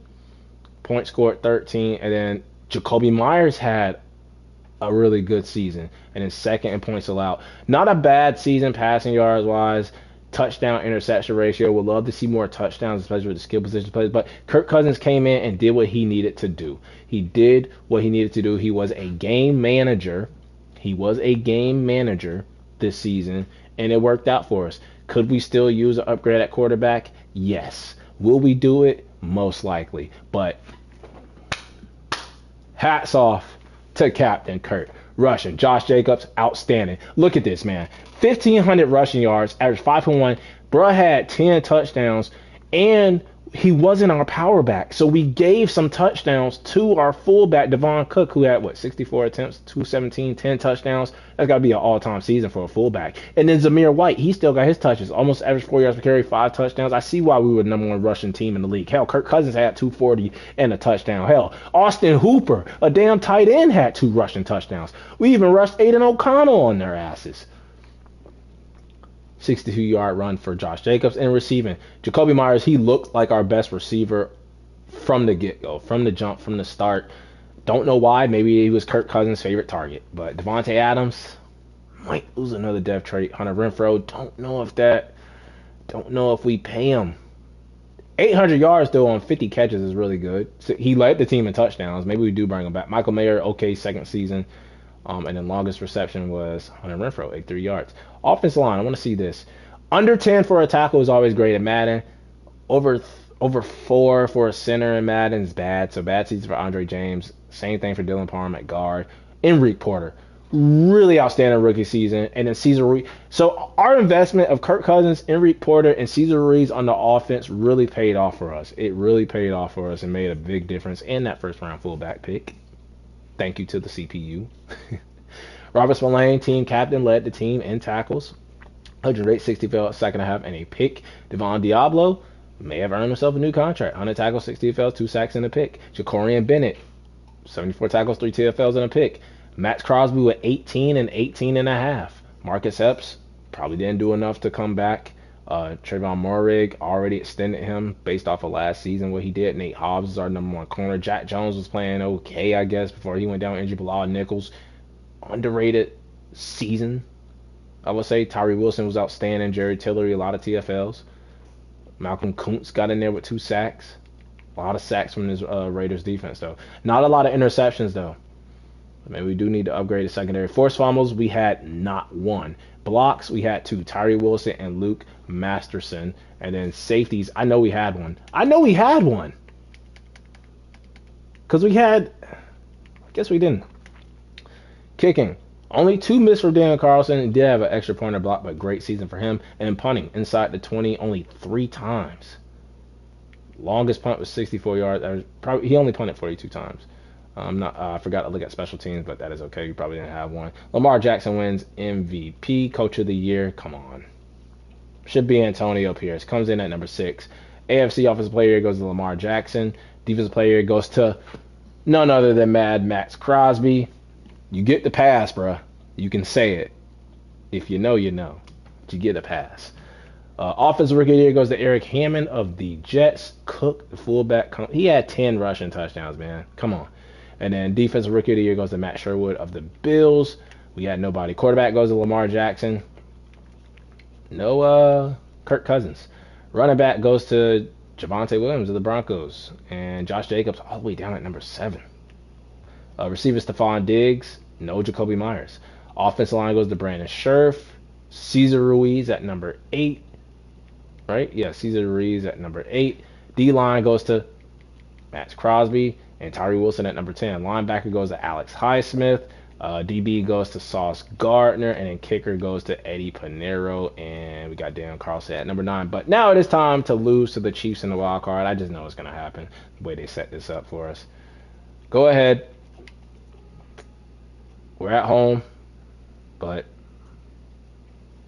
points scored 13, and then Jacoby Myers had a really good season, and then 2nd in points allowed. Not a bad season passing yards wise. Touchdown interception ratio. Would love to see more touchdowns, especially with the skill position players. But Kirk Cousins came in and did what he needed to do. He did what he needed to do. He was a game manager. He was a game manager this season, and it worked out for us. Could we still use an upgrade at quarterback? Yes. Will we do it? Most likely. But hats off to Captain Kirk. Rushing. Josh Jacobs, outstanding. Look at this, man. 1,500 rushing yards, average 5.1. Bruh had 10 touchdowns, and he wasn't our power back. So we gave some touchdowns to our fullback, Devon Cook, who had, 64 attempts, 217, 10 touchdowns. That's got to be an all-time season for a fullback. And then Zamir White, he still got his touches. Almost average 4 yards per carry, 5 touchdowns. I see why we were the number 1 rushing team in the league. Hell, Kirk Cousins had 240 and a touchdown. Hell, Austin Hooper, a damn tight end, had 2 rushing touchdowns. We even rushed Aiden O'Connell on their asses. 62-yard run for Josh Jacobs. And receiving, Jacoby Myers, he looked like our best receiver from the get-go, from the jump, from the start. Don't know why. Maybe he was Kirk Cousins' favorite target. But Devontae Adams might lose another depth trait. Hunter Renfrow, don't know if we pay him. 800 yards, though, on 50 catches is really good. So he led the team in touchdowns. Maybe we do bring him back. Michael Mayer, okay, 2nd season. And then longest reception was Hunter Renfrow, 83 yards. Offensive line, I want to see this. Under 10 for a tackle is always great at Madden. Over 4 for a center in Madden is bad. So bad season for Andre James. Same thing for Dylan Parham at guard. Enrique Porter, really outstanding rookie season. And then Cesar Ruiz. So our investment of Kirk Cousins, Enrique Porter, and Cesar Ruiz on the offense really paid off for us. It really paid off for us and made a big difference in that first-round fullback pick. Thank you to the CPU. Robert Spillane, team captain, led the team in tackles. 108, 60 fails, 2nd half, and a pick. Devon Diablo may have earned himself a new contract. 100 tackles, 60 fails, 2 sacks, and a pick. Jacorian Bennett, 74 tackles, 3 TFLs, and a pick. Max Crosby with 18 and 18 and a half. Marcus Epps probably didn't do enough to come back. Trayvon Morig already extended him based off of last season, what he did. Nate Hobbs is our number 1 corner. Jack Jones was playing okay, I guess, before he went down injured. Bilal Nichols, underrated season, I would say. Tyree Wilson was outstanding. Jerry Tillery, a lot of TFLs. Malcolm Kuntz got in there with 2 sacks. A lot of sacks from his Raiders defense, though. Not a lot of interceptions, though. Maybe we do need to upgrade the secondary. Forced fumbles, we had not 1. Blocks, we had 2. Tyree Wilson and Luke Masterson. And then safeties, I know we had one. Because we had, I guess we didn't. Kicking, only 2 missed for Daniel Carlson. He did have an extra pointer block, but great season for him. And punting, inside the 20, only 3 times. Longest punt was 64 yards. He only punted 42 times. I forgot to look at special teams, but that is okay. You probably didn't have one. Lamar Jackson wins MVP, Coach of the Year. Come on. Should be Antonio Pierce. Comes in at number 6. AFC Offensive Player goes to Lamar Jackson. Defensive Player goes to none other than Mad Max Crosby. You get the pass, bruh. You can say it. If you know, you know. But you get a pass. Offensive Rookie of the Year goes to Eric Hammond of the Jets. Cook, the fullback. He had 10 rushing touchdowns, man. Come on. And then Defensive Rookie of the Year goes to Matt Sherwood of the Bills. We had nobody. Quarterback goes to Lamar Jackson. No Kirk Cousins. Running back goes to Javonte Williams of the Broncos. And Josh Jacobs all the way down at number 7. Receiver Stephon Diggs. No Jacoby Myers. Offensive line goes to Brandon Scherf. Cesar Ruiz at number 8. Right? Yeah, Cesar Ruiz at number 8. D-line goes to Max Crosby and Tyree Wilson at number 10. Linebacker goes to Alex Highsmith. DB goes to Sauce Gardner, and then kicker goes to Eddie Pinero, and we got Dan Carlson at number 9. But now it is time to lose to the Chiefs in the wild card. I just know it's going to happen the way they set this up for us. Go ahead. We're at home, but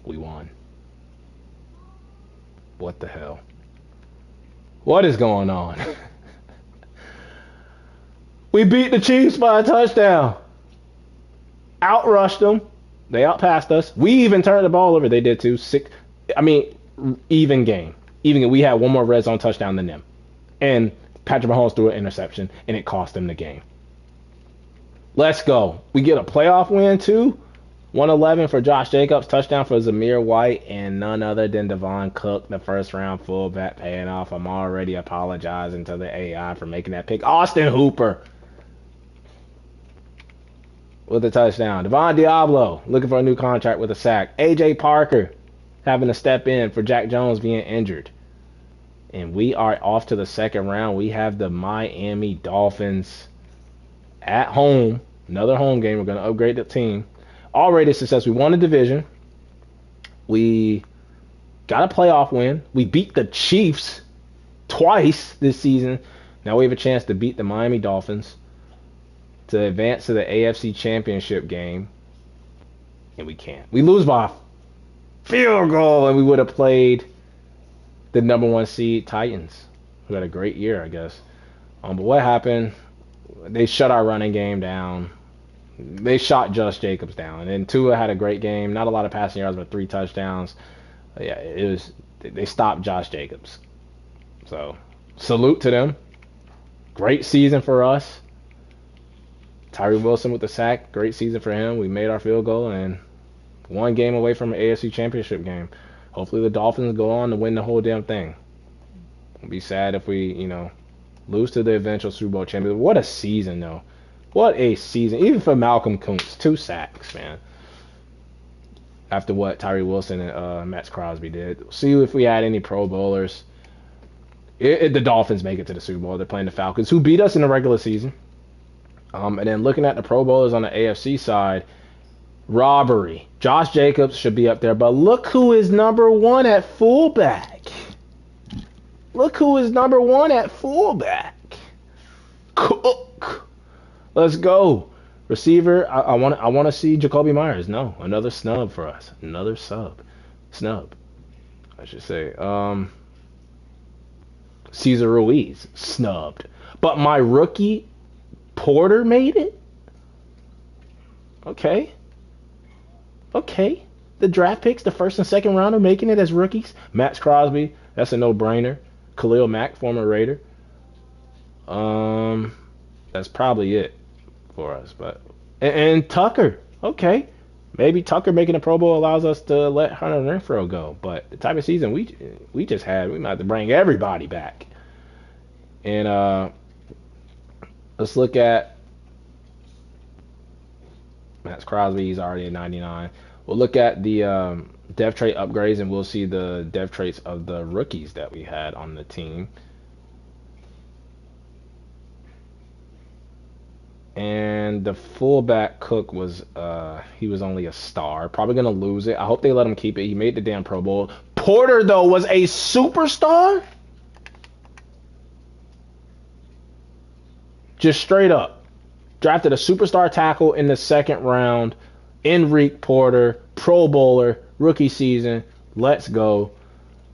we won. What the hell? What is going on? We beat the Chiefs by a touchdown. Outrushed them. They outpassed us. We even turned the ball over. They did too. Even game. Even we had one more red zone touchdown than them. And Patrick Mahomes threw an interception, and it cost them the game. Let's go. We get a playoff win too. 111 for Josh Jacobs, touchdown for Zamir White, and none other than Devon Cook, the first round fullback, paying off. I'm already apologizing to the AI for making that pick. Austin Hooper with a touchdown. Devon Diablo looking for a new contract with a sack. AJ Parker having to step in for Jack Jones being injured. And we are off to the second round. We have the Miami Dolphins at home. Another home game. We're going to upgrade the team. Already success. We won the division. We got a playoff win. We beat the Chiefs twice this season. Now we have a chance to beat the Miami Dolphins to advance to the AFC Championship game. And we can't. We lose by a field goal, and we would have played the number 1 seed Titans, who had a great year, I guess. But what happened? They shut our running game down. They shot Josh Jacobs down. And Tua had a great game. Not a lot of passing yards, but 3 touchdowns. They stopped Josh Jacobs. So, salute to them. Great season for us. Tyree Wilson with the sack. Great season for him. We made our field goal and 1 game away from an AFC Championship game. Hopefully the Dolphins go on to win the whole damn thing. It'd be sad if we, lose to the eventual Super Bowl champion. What a season, though. What a season. Even for Malcolm Kuntz. 2 sacks, man. After what Tyree Wilson and Max Crosby did. See if we had any Pro Bowlers. The Dolphins make it to the Super Bowl. They're playing the Falcons, who beat us in the regular season. And then looking at the Pro Bowlers on the AFC side, robbery. Josh Jacobs should be up there, but look who is number 1 at fullback. Look who is number 1 at fullback. Cook. Let's go. Receiver, I want to see Jacoby Myers. No, another snub for us. Another snub, I should say. Cesar Ruiz, snubbed. But my rookie, Porter, made it? Okay. The draft picks, the first and second round, are making it as rookies. Max Crosby, that's a no-brainer. Khalil Mack, former Raider. That's probably it for us. But and Tucker, okay. Maybe Tucker making a Pro Bowl allows us to let Hunter Renfrow go. But the type of season we just had, we might have to bring everybody back. And let's look at Max Crosby. He's already at 99. We'll look at the dev trait upgrades, and we'll see the dev traits of the rookies that we had on the team. And the fullback Cook was he was only a star. Probably going to lose it. I hope they let him keep it. He made the damn Pro Bowl. Porter, though, was a superstar? Just straight up. Drafted a superstar tackle in the second round. Enrique Porter, Pro Bowler, rookie season. Let's go.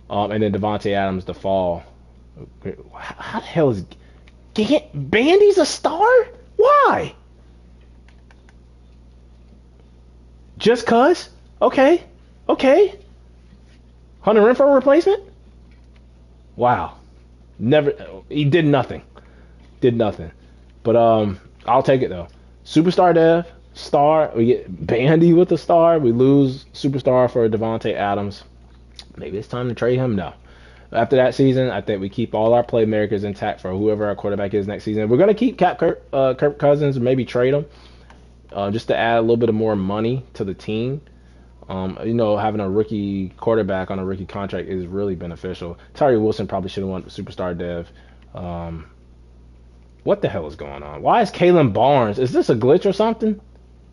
And then Devontae Adams the fall. How the hell is Bandy's a star? Why? Just cuz? Okay. Hunter Renfrow replacement? Wow. Never. He did nothing. But I'll take it though. Superstar dev, star. We get Bandy with a star. We lose superstar for Devontae Adams. Maybe it's time to trade him now. After that season, I think we keep all our playmakers intact for whoever our quarterback is next season. We're going to keep Kirk Cousins and maybe trade him just to add a little bit of more money to the team. Having a rookie quarterback on a rookie contract is really beneficial. Tyree Wilson probably should have won superstar dev. What the hell is going on? Why is Kalen Barnes? Is this a glitch or something?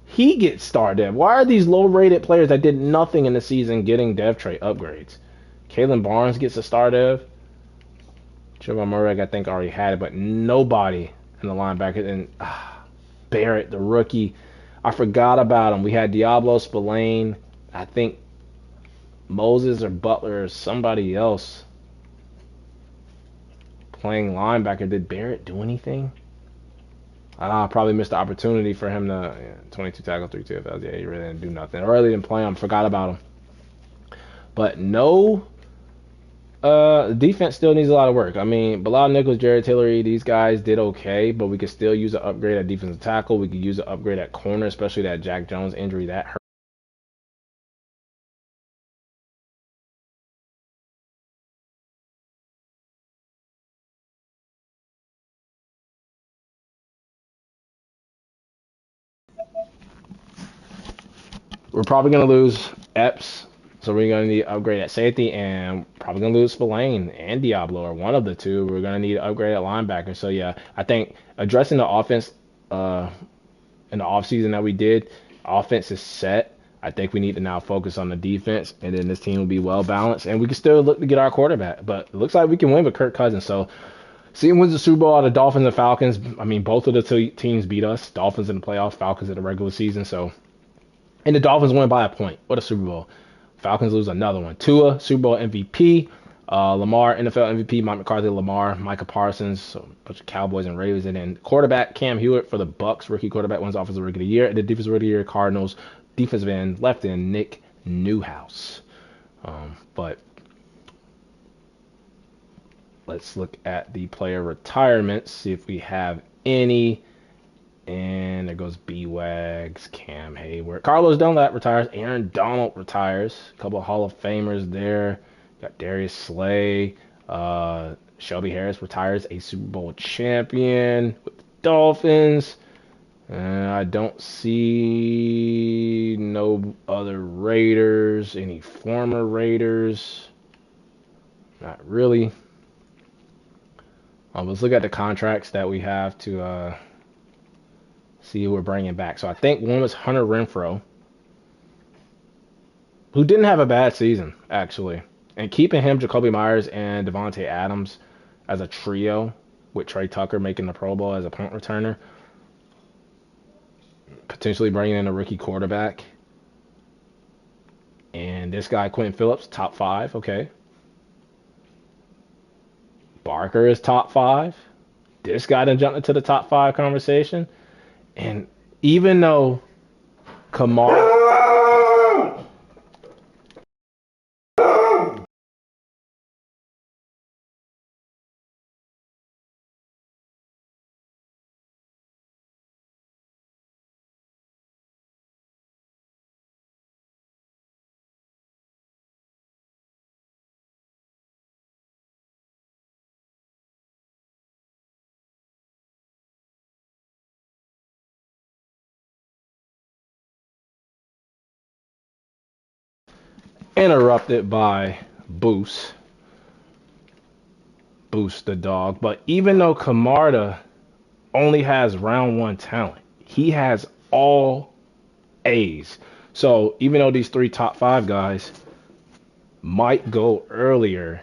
He gets star dev. Why are these low-rated players that did nothing in the season getting dev trait upgrades? Kalen Barnes gets a star dev. Trevor Murray, I think, already had it, but nobody in the linebacker. And Barrett, the rookie, I forgot about him. We had Diablo, Spillane, I think Moses or Butler or somebody else playing linebacker. Did Barrett do anything? Probably missed the opportunity for him to 22 tackle, 3 TFLs. Yeah, he really didn't do nothing. Or really didn't play him. Forgot about him. But no, defense still needs a lot of work. I mean, Bilal Nichols, Jared Tillery, these guys did okay, but we could still use an upgrade at defensive tackle. We could use an upgrade at corner, especially that Jack Jones injury that hurt. We're probably going to lose Epps, so we're going to need to upgrade at safety, and probably going to lose Spillane and Diablo, or one of the two. We're going to need to upgrade at linebacker. So, yeah, I think addressing the offense in the offseason that we did, offense is set. I think we need to now focus on the defense, and then this team will be well balanced, and we can still look to get our quarterback. But it looks like we can win with Kirk Cousins. So, see who wins the Super Bowl out of Dolphins and Falcons. I mean, both of the two teams beat us. Dolphins in the playoffs, Falcons in the regular season. So, and the Dolphins win by a point. What a Super Bowl. Falcons lose another one. Tua, Super Bowl MVP. Lamar, NFL MVP. Mike McCarthy, Lamar. Micah Parsons, so a bunch of Cowboys and Ravens. And then quarterback, Cam Hewitt for the Bucks. Rookie quarterback wins Offensive Rookie of the Year. And the Defensive Rookie of the Year, Cardinals. Defensive end, left end, Nick Newhouse. But let's look at the player retirements. See if we have any. And there goes B-Wags, Cam Hayward. Carlos Dunlap retires. Aaron Donald retires. A couple of Hall of Famers there. Got Darius Slay. Shelby Harris retires, a Super Bowl champion with the Dolphins. I don't see no other Raiders. Any former Raiders. Not really. Let's look at the contracts that we have to... see who we're bringing back. So I think one was Hunter Renfrow, who didn't have a bad season, actually. And keeping him, Jacoby Myers, and Devontae Adams as a trio, with Trey Tucker making the Pro Bowl as a punt returner. Potentially bringing in a rookie quarterback. And this guy, Quentin Phillips, top 5. Okay. Barker is top 5. This guy done jumped into the top 5 conversation. And even though Kamara... interrupted by Boost the dog. But even though Camarda only has round 1 talent, he has all A's. So even though these 3 top 5 guys might go earlier,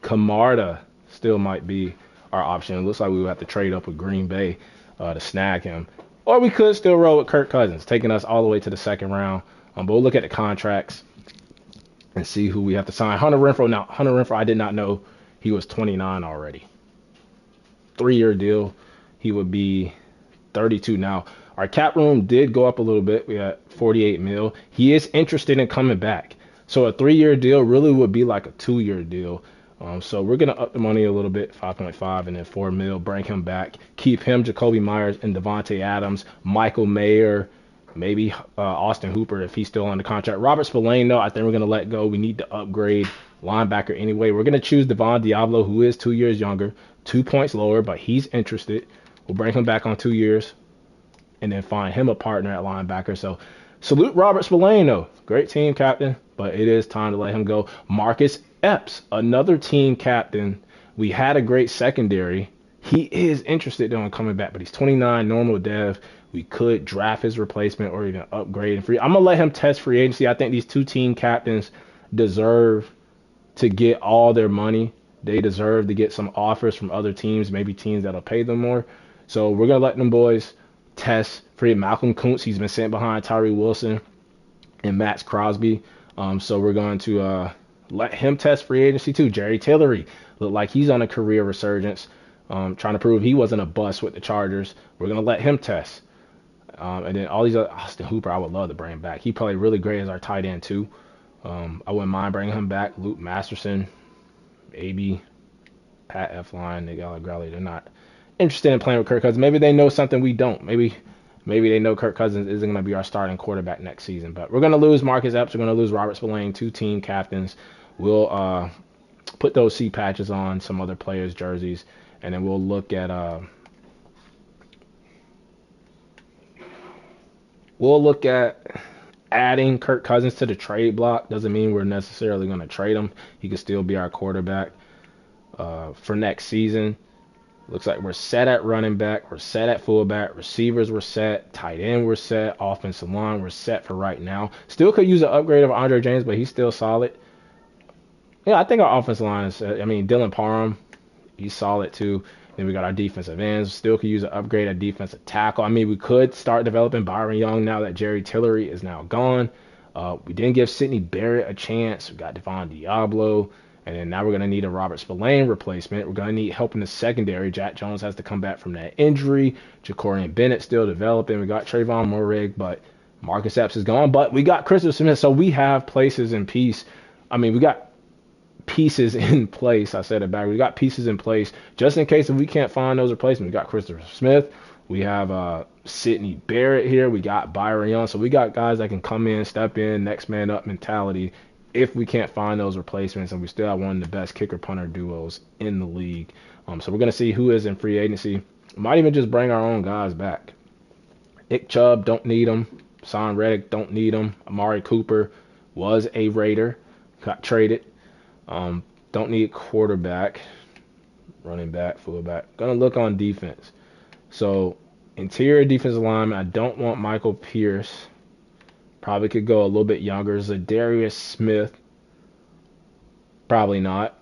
Camarda still might be our option. It looks like we would have to trade up with Green Bay to snag him. Or we could still roll with Kirk Cousins, taking us all the way to the second round. But we'll look at the contracts and see who we have to sign. Hunter Renfrow. Now, Hunter Renfrow, I did not know he was 29 already. 3-year deal. He would be 32 now. Our cap room did go up a little bit. We had 48 mil. He is interested in coming back. So a 3-year deal really would be like a 2-year deal. So we're going to up the money a little bit, 5.5 and then 4 mil, bring him back. Keep him, Jacoby Myers, and Devontae Adams, Michael Mayer, maybe Austin Hooper if he's still on the contract. Robert Spillane, though, I think we're going to let go. We need to upgrade linebacker anyway. We're going to choose Devon Diablo, who is 2 years younger, 2 points lower, but he's interested. We'll bring him back on 2 years and then find him a partner at linebacker. So salute Robert Spillane, though. Great team captain, but it is time to let him go. Marcus Epps, another team captain. We had a great secondary. He is interested though in coming back, but he's 29, normal dev. We could draft his replacement or even upgrade and free. I'm gonna let him test free agency. I think these two team captains deserve to get all their money. They deserve to get some offers from other teams, maybe teams that'll pay them more. So we're gonna let them boys test free. Malcolm Kuntz, he's been sent behind Tyree Wilson and Max Crosby. So we're going to let him test free agency too. Jerry Tillery looked like he's on a career resurgence, trying to prove he wasn't a bust with the Chargers. We're gonna let him test. And then all these other Austin Hooper, I would love to bring him back. He played really great as our tight end too. I wouldn't mind bringing him back. Luke Masterson, maybe Pat Elflein, Nick Allegretti. They're not interested in playing with Kirk Cousins. Maybe they know something we don't. Maybe they know Kirk Cousins isn't going to be our starting quarterback next season. But we're going to lose Marcus Epps. We're going to lose Robert Spillane, two team captains. We'll put those C patches on some other players' jerseys, and then we'll look at adding Kirk Cousins to the trade block. Doesn't mean we're necessarily going to trade him. He could still be our quarterback for next season. Looks like we're set at running back. We're set at fullback. Receivers were set. Tight end we're set. Offensive line we're set for right now. Still could use an upgrade of Andre James, but he's still solid. Yeah, I think our offensive line is, Dylan Parham, he's solid too. Then we got our defensive ends. Still could use an upgrade at defensive tackle. We could start developing Byron Young now that Jerry Tillery is now gone. We didn't give Sidney Barrett a chance. We got Devon Diablo. And then now we're going to need a Robert Spillane replacement. We're going to need help in the secondary. Jack Jones has to come back from that injury. Jacorian Bennett still developing. We got Trayvon Morig, but Marcus Epps is gone. But we got Christopher Smith, so we have places in peace. We got pieces in place. I said it back. We got pieces in place just in case if we can't find those replacements. We got Christopher Smith. We have Sidney Barrett here. We got Byron Young. So we got guys that can come in, step in, next man up mentality if we can't find those replacements, and we still have one of the best kicker-punter duos in the league. So we're going to see who is in free agency. Might even just bring our own guys back. Nick Chubb, don't need him. Son Reddick, don't need him. Amari Cooper was a Raider, got traded. Don't need quarterback, running back, fullback. Going to look on defense. So interior defensive lineman, I don't want Michael Pierce. Probably could go a little bit younger. Zadarius Smith. Probably not.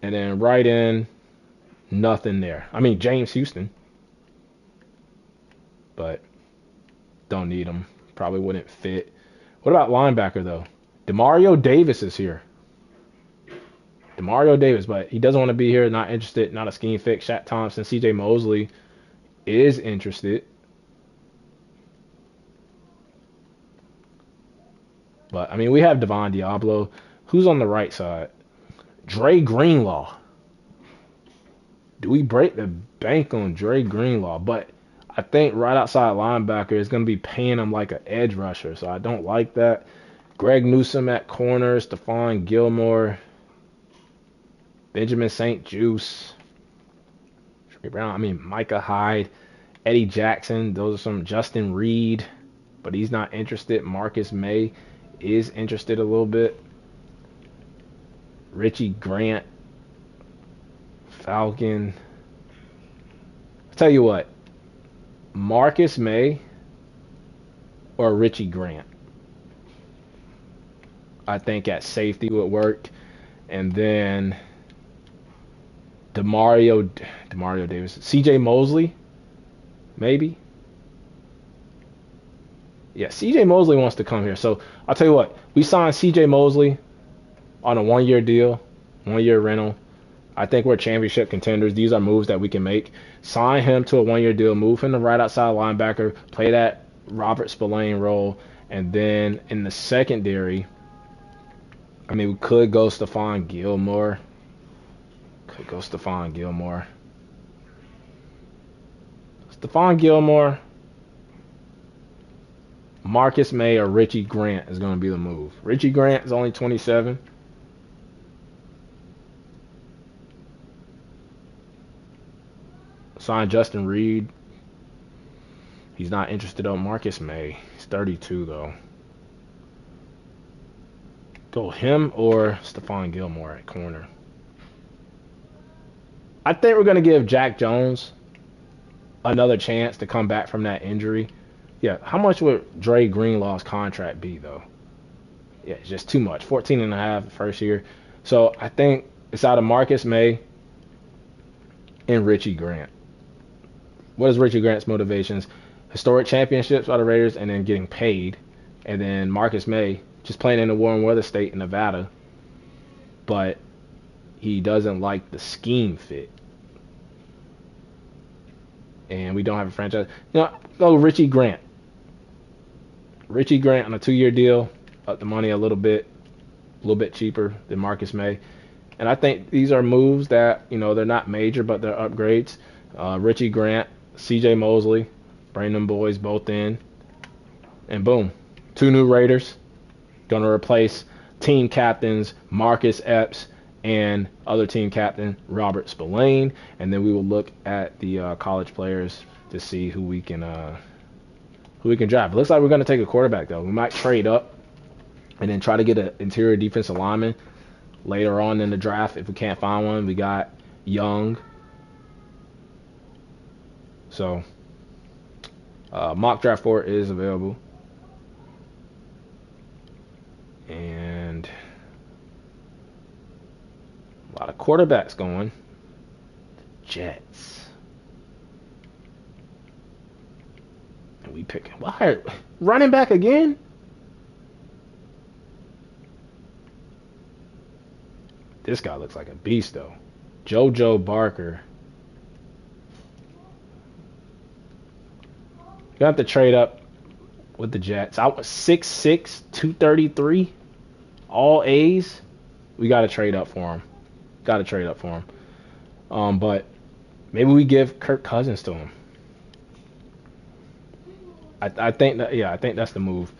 And then right in, nothing there. James Houston. But don't need him. Probably wouldn't fit. What about linebacker, though? Demario Davis is here. Demario Davis, but he doesn't want to be here. Not interested. Not a scheme fix. Shaq Thompson. C.J. Mosley is interested. But, we have Devon Diablo. Who's on the right side? Dre Greenlaw. Do we break the bank on Dre Greenlaw? But I think right outside linebacker is going to be paying him like an edge rusher. So I don't like that. Greg Newsome at corner. Stephon Gilmore. Benjamin St. Juice. Trey Brown. Micah Hyde. Eddie Jackson. Those are some. Justin Reed. But he's not interested. Marcus May is interested a little bit. Richie Grant, Falcon. I'll tell you what, Marcus May or Richie Grant. I think at safety would work. And then Demario Davis. CJ Mosley, maybe. Yeah, C.J. Mosley wants to come here. So I'll tell you what, we signed C.J. Mosley on a 1-year deal, 1-year rental. I think we're championship contenders. These are moves that we can make. Sign him to a 1-year deal, move him to right outside linebacker, play that Robert Spillane role, and then in the secondary, we could go Stephon Gilmore. Stephon Gilmore. Marcus May or Richie Grant is going to be the move. Richie Grant is only 27. Sign Justin Reed. He's not interested on Marcus May. He's 32, though. Go him or Stephon Gilmore at corner. I think we're going to give Jack Jones another chance to come back from that injury. Yeah, how much would Dre Greenlaw's contract be though? Yeah, it's just too much. 14 and a half first year. So I think it's out of Marcus May and Richie Grant. What is Richie Grant's motivations? Historic championships by the Raiders and then getting paid. And then Marcus May just playing in the warm weather state in Nevada. But he doesn't like the scheme fit. And we don't have a franchise. Go Richie Grant. Richie Grant on a 2-year deal. Up the money a little bit cheaper than Marcus May. And I think these are moves that, they're not major, but they're upgrades. Richie Grant, CJ Mosley, bring them boys both in. And boom, 2 new Raiders. Going to replace team captains Marcus Epps and other team captain Robert Spillane. And then we will look at the college players to see who we can draft. It looks like we're going to take a quarterback, though. We might trade up and then try to get an interior defensive lineman later on in the draft. If we can't find one, we got Young. So, mock draft 4 is available. And a lot of quarterbacks going. Jets. And we pick running back again? This guy looks like a beast, though. JoJo Barker. You have to trade up with the Jets. I was 6'6", 233, all A's. We got to trade up for him. But maybe we give Kirk Cousins to him. I think that's the move.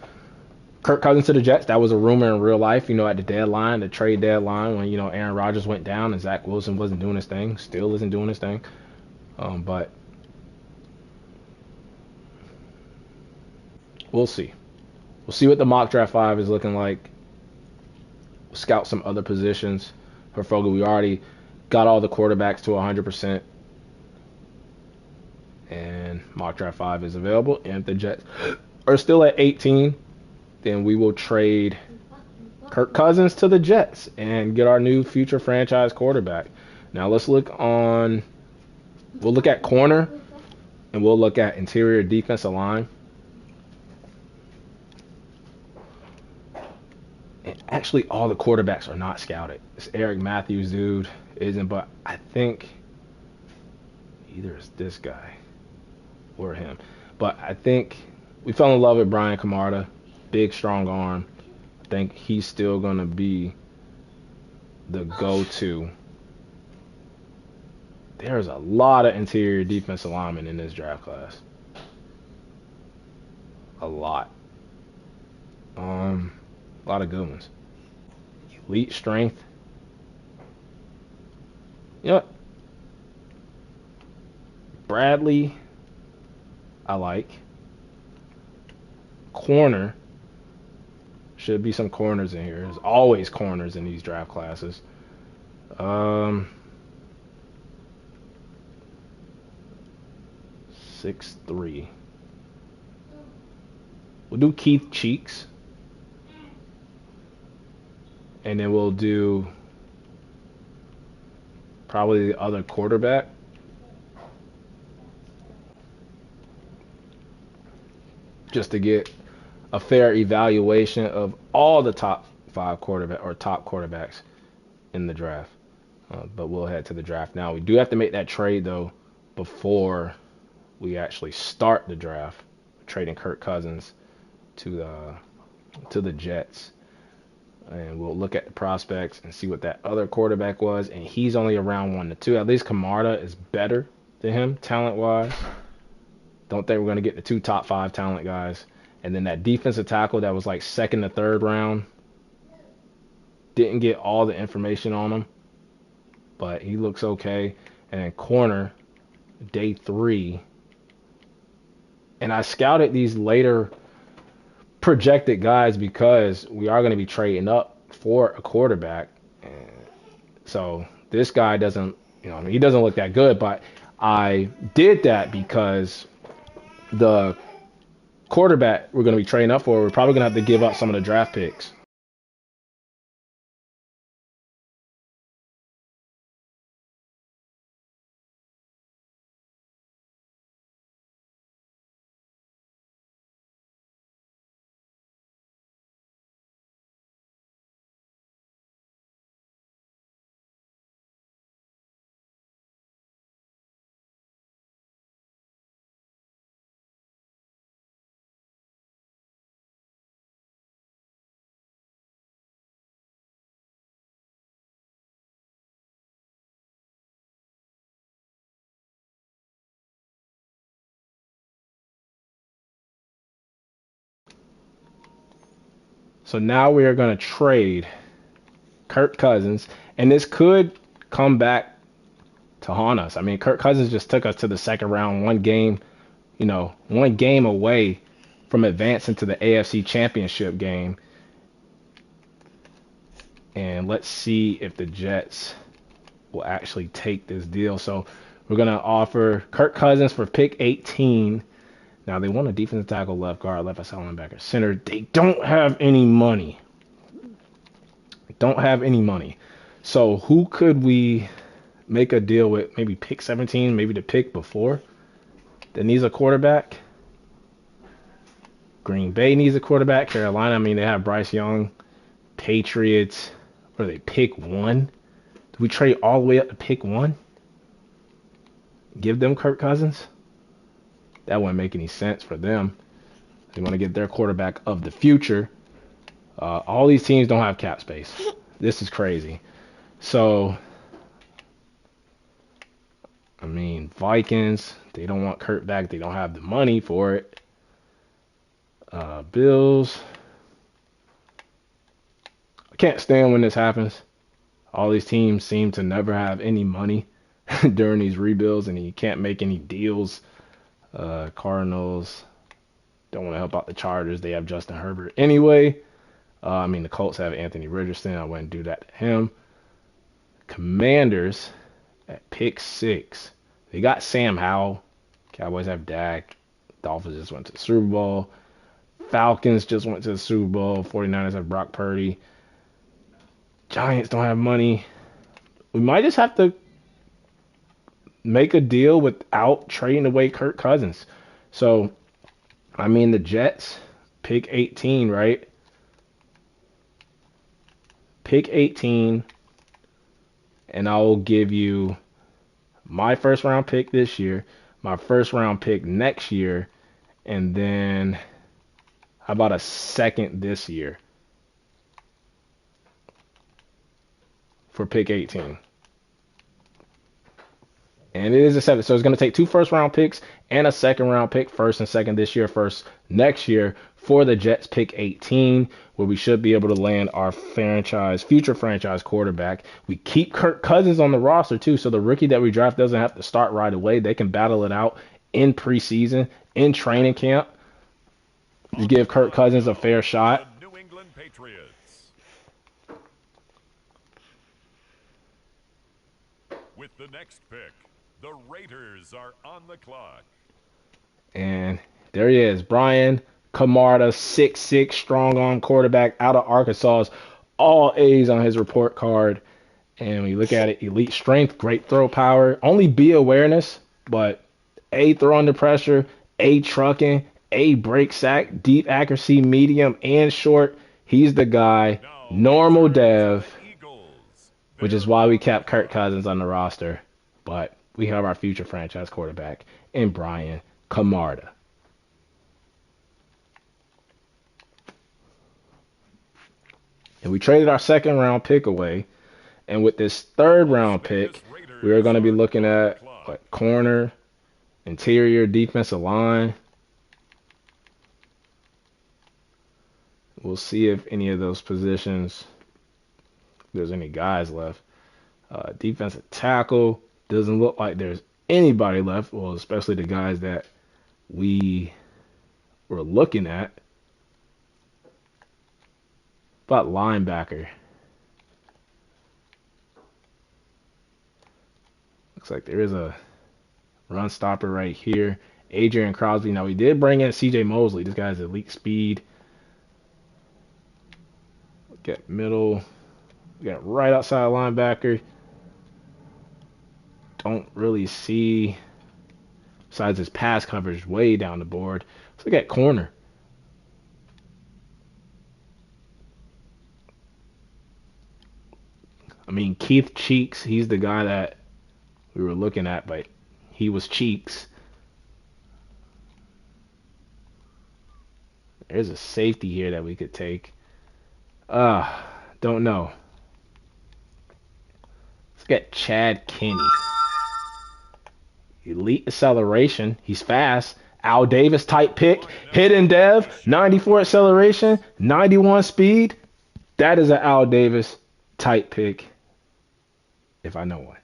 Kirk Cousins to the Jets, that was a rumor in real life, at the deadline, the trade deadline, when, Aaron Rodgers went down and Zach Wilson wasn't doing his thing, still isn't doing his thing. But we'll see. We'll see what the mock draft 5 is looking like. We'll scout some other positions for Fogel. We already got all the quarterbacks to 100%. And mock draft 5 is available. And if the Jets are still at 18, then we will trade Kirk Cousins to the Jets and get our new future franchise quarterback. Now we'll look at corner, and we'll look at interior defensive line. And actually, all the quarterbacks are not scouted. This Eric Matthews dude isn't, but I think either it's this guy or him. But I think we fell in love with Brian Camarda. Big, strong arm. I think he's still going to be the go-to. There's a lot of interior defensive linemen in this draft class. A lot. A lot of good ones. Elite strength. You know what? Bradley, I like. Corner. Should be some corners in here. There's always corners in these draft classes. 6'3". We'll do Keith Cheeks. And then we'll do probably the other quarterback. Just to get a fair evaluation of all the top 5 quarterback or top quarterbacks in the draft. But we'll head to the draft now. We do have to make that trade, though, before we actually start the draft. Trading Kirk Cousins to the Jets. And we'll look at the prospects and see what that other quarterback was. And he's only around 1 to 2. At least Camarda is better than him, talent-wise. Don't think we're going to get the 2 top 5 talent guys. And then that defensive tackle that was like 2nd to 3rd round. Didn't get all the information on him. But he looks okay. And then corner, day 3. And I scouted these later projected guys because we are going to be trading up for a quarterback. And so this guy doesn't, he doesn't look that good, but I did that because the quarterback we're going to be trading up for, we're probably going to have to give up some of the draft picks. So now we are going to trade Kirk Cousins, and this could come back to haunt us. I mean, Kirk Cousins just took us to the second round, one game away from advancing to the AFC Championship game. And let's see if the Jets will actually take this deal. So we're going to offer Kirk Cousins for pick 18. Now, they want a defensive tackle, left guard, left outside linebacker, center. They don't have any money. So who could we make a deal with? Maybe pick 17, maybe the pick before that needs a quarterback. Green Bay needs a quarterback. Carolina, I mean, they have Bryce Young. Patriots, what are they, pick 1? Do we trade all the way up to pick 1? Give them Kirk Cousins? That wouldn't make any sense for them. They want to get their quarterback of the future. All these teams don't have cap space. This is crazy. So, I mean, Vikings, they don't want Kurt back. They don't have the money for it. Bills. I can't stand when this happens. All these teams seem to never have any money during these rebuilds, and you can't make any deals. Cardinals don't want to help out the Chargers. They have Justin Herbert anyway. I mean, the Colts have Anthony Richardson. I wouldn't do that to him. Commanders at pick 6. They got Sam Howell. Cowboys have Dak. Dolphins just went to the Super Bowl. Falcons just went to the Super Bowl. 49ers have Brock Purdy. Giants don't have money. We might just have to make a deal without trading away Kirk Cousins. So, I mean, the Jets, pick 18, right? Pick 18, and I will give you my first round pick this year, my first round pick next year, and then how about a second this year for pick 18? And it is a 7. So it's going to take 2 first round picks and a second round pick, first and second this year, first next year, for the Jets pick 18, where we should be able to land our future franchise quarterback. We keep Kirk Cousins on the roster too, so the rookie that we draft doesn't have to start right away. They can battle it out in preseason, in training camp. Just give Kirk Cousins a fair shot. New England Patriots. With the next pick, the Raiders are on the clock. And there he is, Brian Camarda, 6'6", strong arm quarterback out of Arkansas. All A's on his report card. And when you look at it, elite strength, great throw power, only B awareness, but A, throw under pressure, A, trucking, A, break sack, deep accuracy, medium and short. He's the guy. Normal dev, which is why we kept Kirk Cousins on the roster. But we have our future franchise quarterback in Brian Camarda. And we traded our second round pick away. And with this third round pick, we are going to be looking at corner, interior, defensive line. We'll see if any of those positions, if there's any guys left. Defensive tackle, doesn't look like there's anybody left. Well, especially the guys that we were looking at. But linebacker. Looks like there is a run stopper right here. Adrian Crosby. Now, we did bring in C.J. Mosley. This guy's elite speed. Get middle. We got right outside linebacker. Don't really see, besides his pass coverage, way down the board. Let's look at corner. I mean, Keith Cheeks, he's the guy that we were looking at, but he was Cheeks. There's a safety here that we could take. Don't know. Let's get Chad Kenny. Elite acceleration. He's fast. Al Davis type pick. Hidden dev. 94 acceleration. 91 speed. That is an Al Davis type pick, if I know one.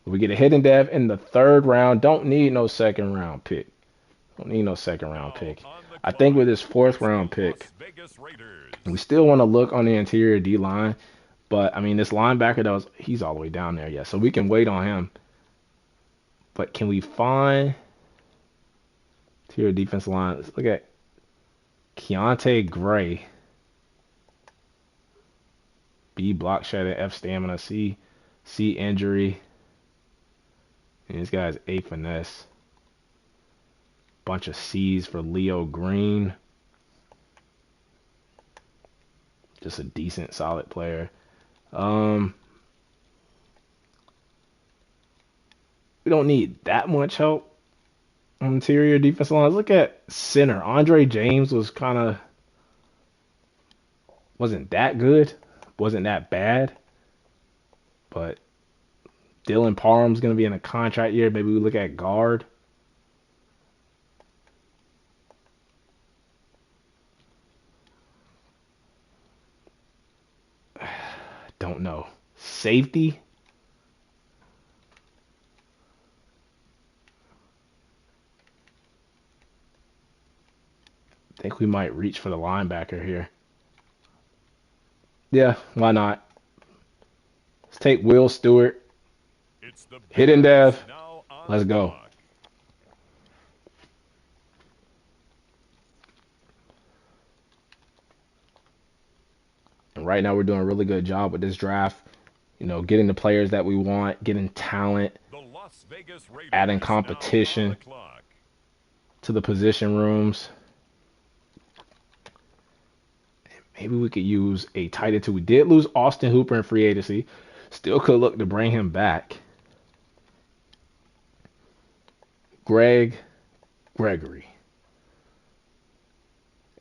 We get a hidden dev in the 3rd round. Don't need no 2nd round pick. Don't need no 2nd round pick. I think with this 4th round pick, we still want to look on the interior D line. But I mean, this linebacker he's all the way down there, yeah. So we can wait on him. But can we find interior defense line? Let's look at Keontae Gray. B block shedding, F stamina, C injury. And this guy's A finesse. Bunch of C's for Leo Green. Just a decent, solid player. We don't need that much help on interior defense line. Look at center. Andre James wasn't that good. Wasn't that bad. But Dylan Parham's going to be in a contract year. Maybe we look at guard. Don't know. Safety. I think we might reach for the linebacker here. Yeah, why not? Let's take Will Stewart. Hidden dev. Let's go. And right now we're doing a really good job with this draft. You know, getting the players that we want, getting talent, adding competition to the position rooms. Maybe we could use a tight end too. We did lose Austin Hooper in free agency. Still could look to bring him back. Gregory.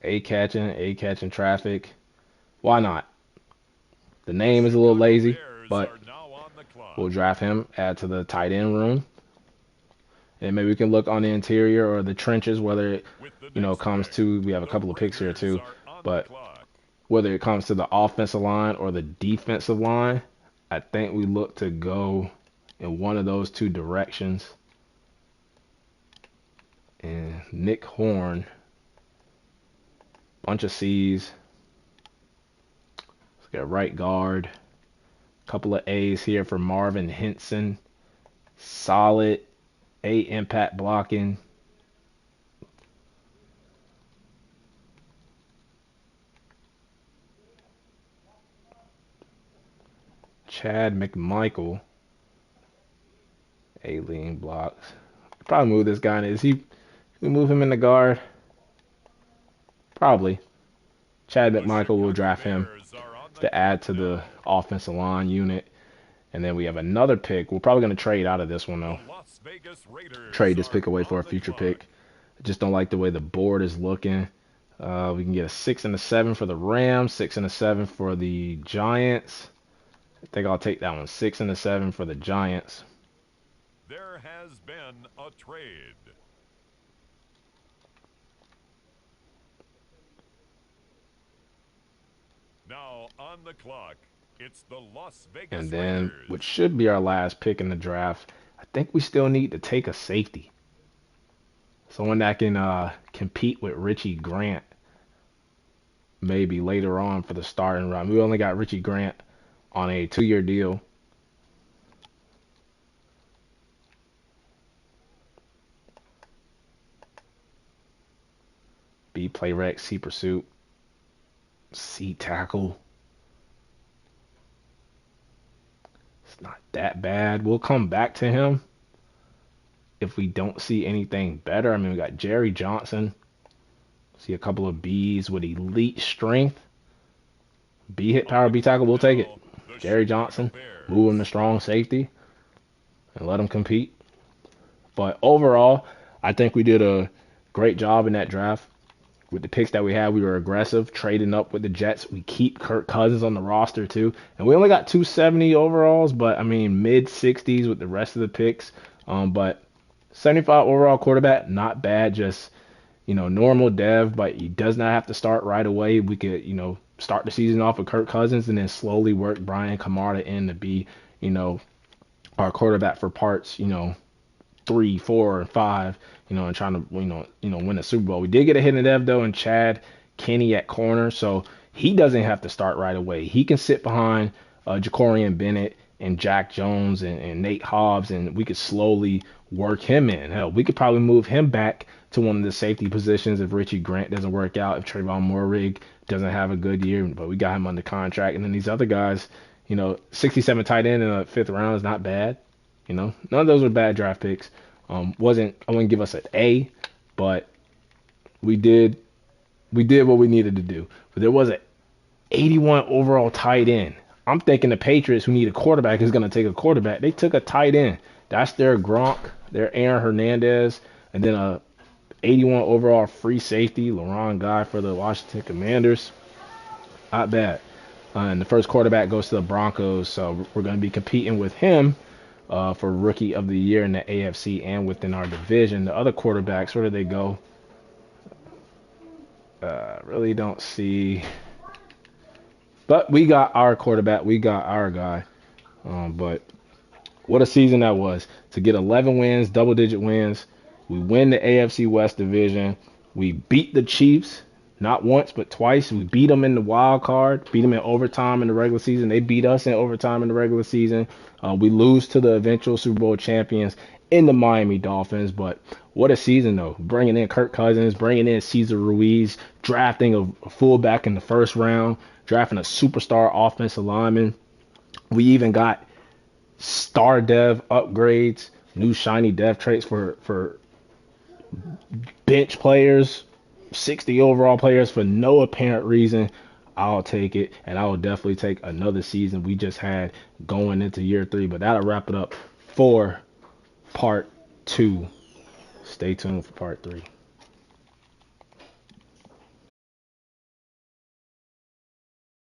A catching traffic. Why not? The name is a little lazy, but we'll draft him, add to the tight end room. And maybe we can look on the interior or the trenches, whether it, comes to, we have a couple of picks here too, but whether it comes to the offensive line or the defensive line, I think we look to go in one of those two directions. And Nick Horn, bunch of C's. Let's get right guard. Couple of A's here for Marvin Henson. Solid A impact blocking. Chad McMichael. A lean blocks. Probably move this guy. We move him in the guard? Probably. Chad McMichael will draft him to add to the offensive line unit. And then we have another pick. We're probably going to trade out of this one, though. Trade this pick away for a future pick. I just don't like the way the board is looking. We can get a 6 and a 7 for the Rams, 6 and a 7 for the Giants. I think I'll take that one. 6 and a 7 for the Giants. There has been a trade. Now on the clock, it's the Las Vegas And then, Raiders. which should be our last pick in the draft, I think we still need to take a safety. Someone that can compete with Richie Grant maybe later on for the starting run. We only got Richie Grant on a 2-year deal. B play rec, C pursuit, C tackle. It's not that bad. We'll come back to him if we don't see anything better. I mean, we got Jerry Johnson. See a couple of Bs with elite strength. B hit power, B tackle, we'll take it. Jerry Johnson, move him to strong safety and let him compete. But overall, I think we did a great job in that draft. With the picks that we had, we were aggressive, trading up with the Jets. We keep Kirk Cousins on the roster too. And we only got 270 overalls, but I mean mid 60s with the rest of the picks. But 75 overall quarterback, not bad. Just, normal dev, but he does not have to start right away. We could, start the season off with Kirk Cousins and then slowly work Brian Kamara in to be, our quarterback for parts, 3, 4, and 5, and trying to, win a Super Bowl. We did get a hit in dev though, and Chad Kenny at corner, so he doesn't have to start right away. He can sit behind Jacorian Bennett and Jack Jones and Nate Hobbs, and we could slowly work him in. Hell, we could probably move him back to one of the safety positions if Richie Grant doesn't work out, if Trayvon Moehrig doesn't have a good year, but we got him under contract. And then these other guys, 67 tight end in the 5th round is not bad. None of those were bad draft picks. I wouldn't give us an A, but we did what we needed to do. But there was an 81 overall tight end. I'm thinking the Patriots, who need a quarterback, is going to take a quarterback. They took a tight end. That's their Gronk, their Aaron Hernandez, and then a 81 overall free safety, LaRon Guy for the Washington Commanders. Not bad. And the first quarterback goes to the Broncos, so we're going to be competing with him for Rookie of the Year in the AFC and within our division. The other quarterbacks, where do they go? Really don't see. But we got our quarterback. We got our guy. But what a season that was. To get 11 wins, double-digit wins. We win the AFC West division. We beat the Chiefs, not once, but twice. We beat them in the wild card, beat them in overtime in the regular season. They beat us in overtime in the regular season. We lose to the eventual Super Bowl champions in the Miami Dolphins. But what a season, though. Bringing in Kirk Cousins, bringing in Cesar Ruiz, drafting a fullback in the 1st round, drafting a superstar offensive lineman. We even got star dev upgrades, new shiny dev traits for bench players, 60 overall players for no apparent reason. I'll take it, and I will definitely take another season we just had going into year 3. But that'll wrap it up for part 2. Stay tuned for part 3.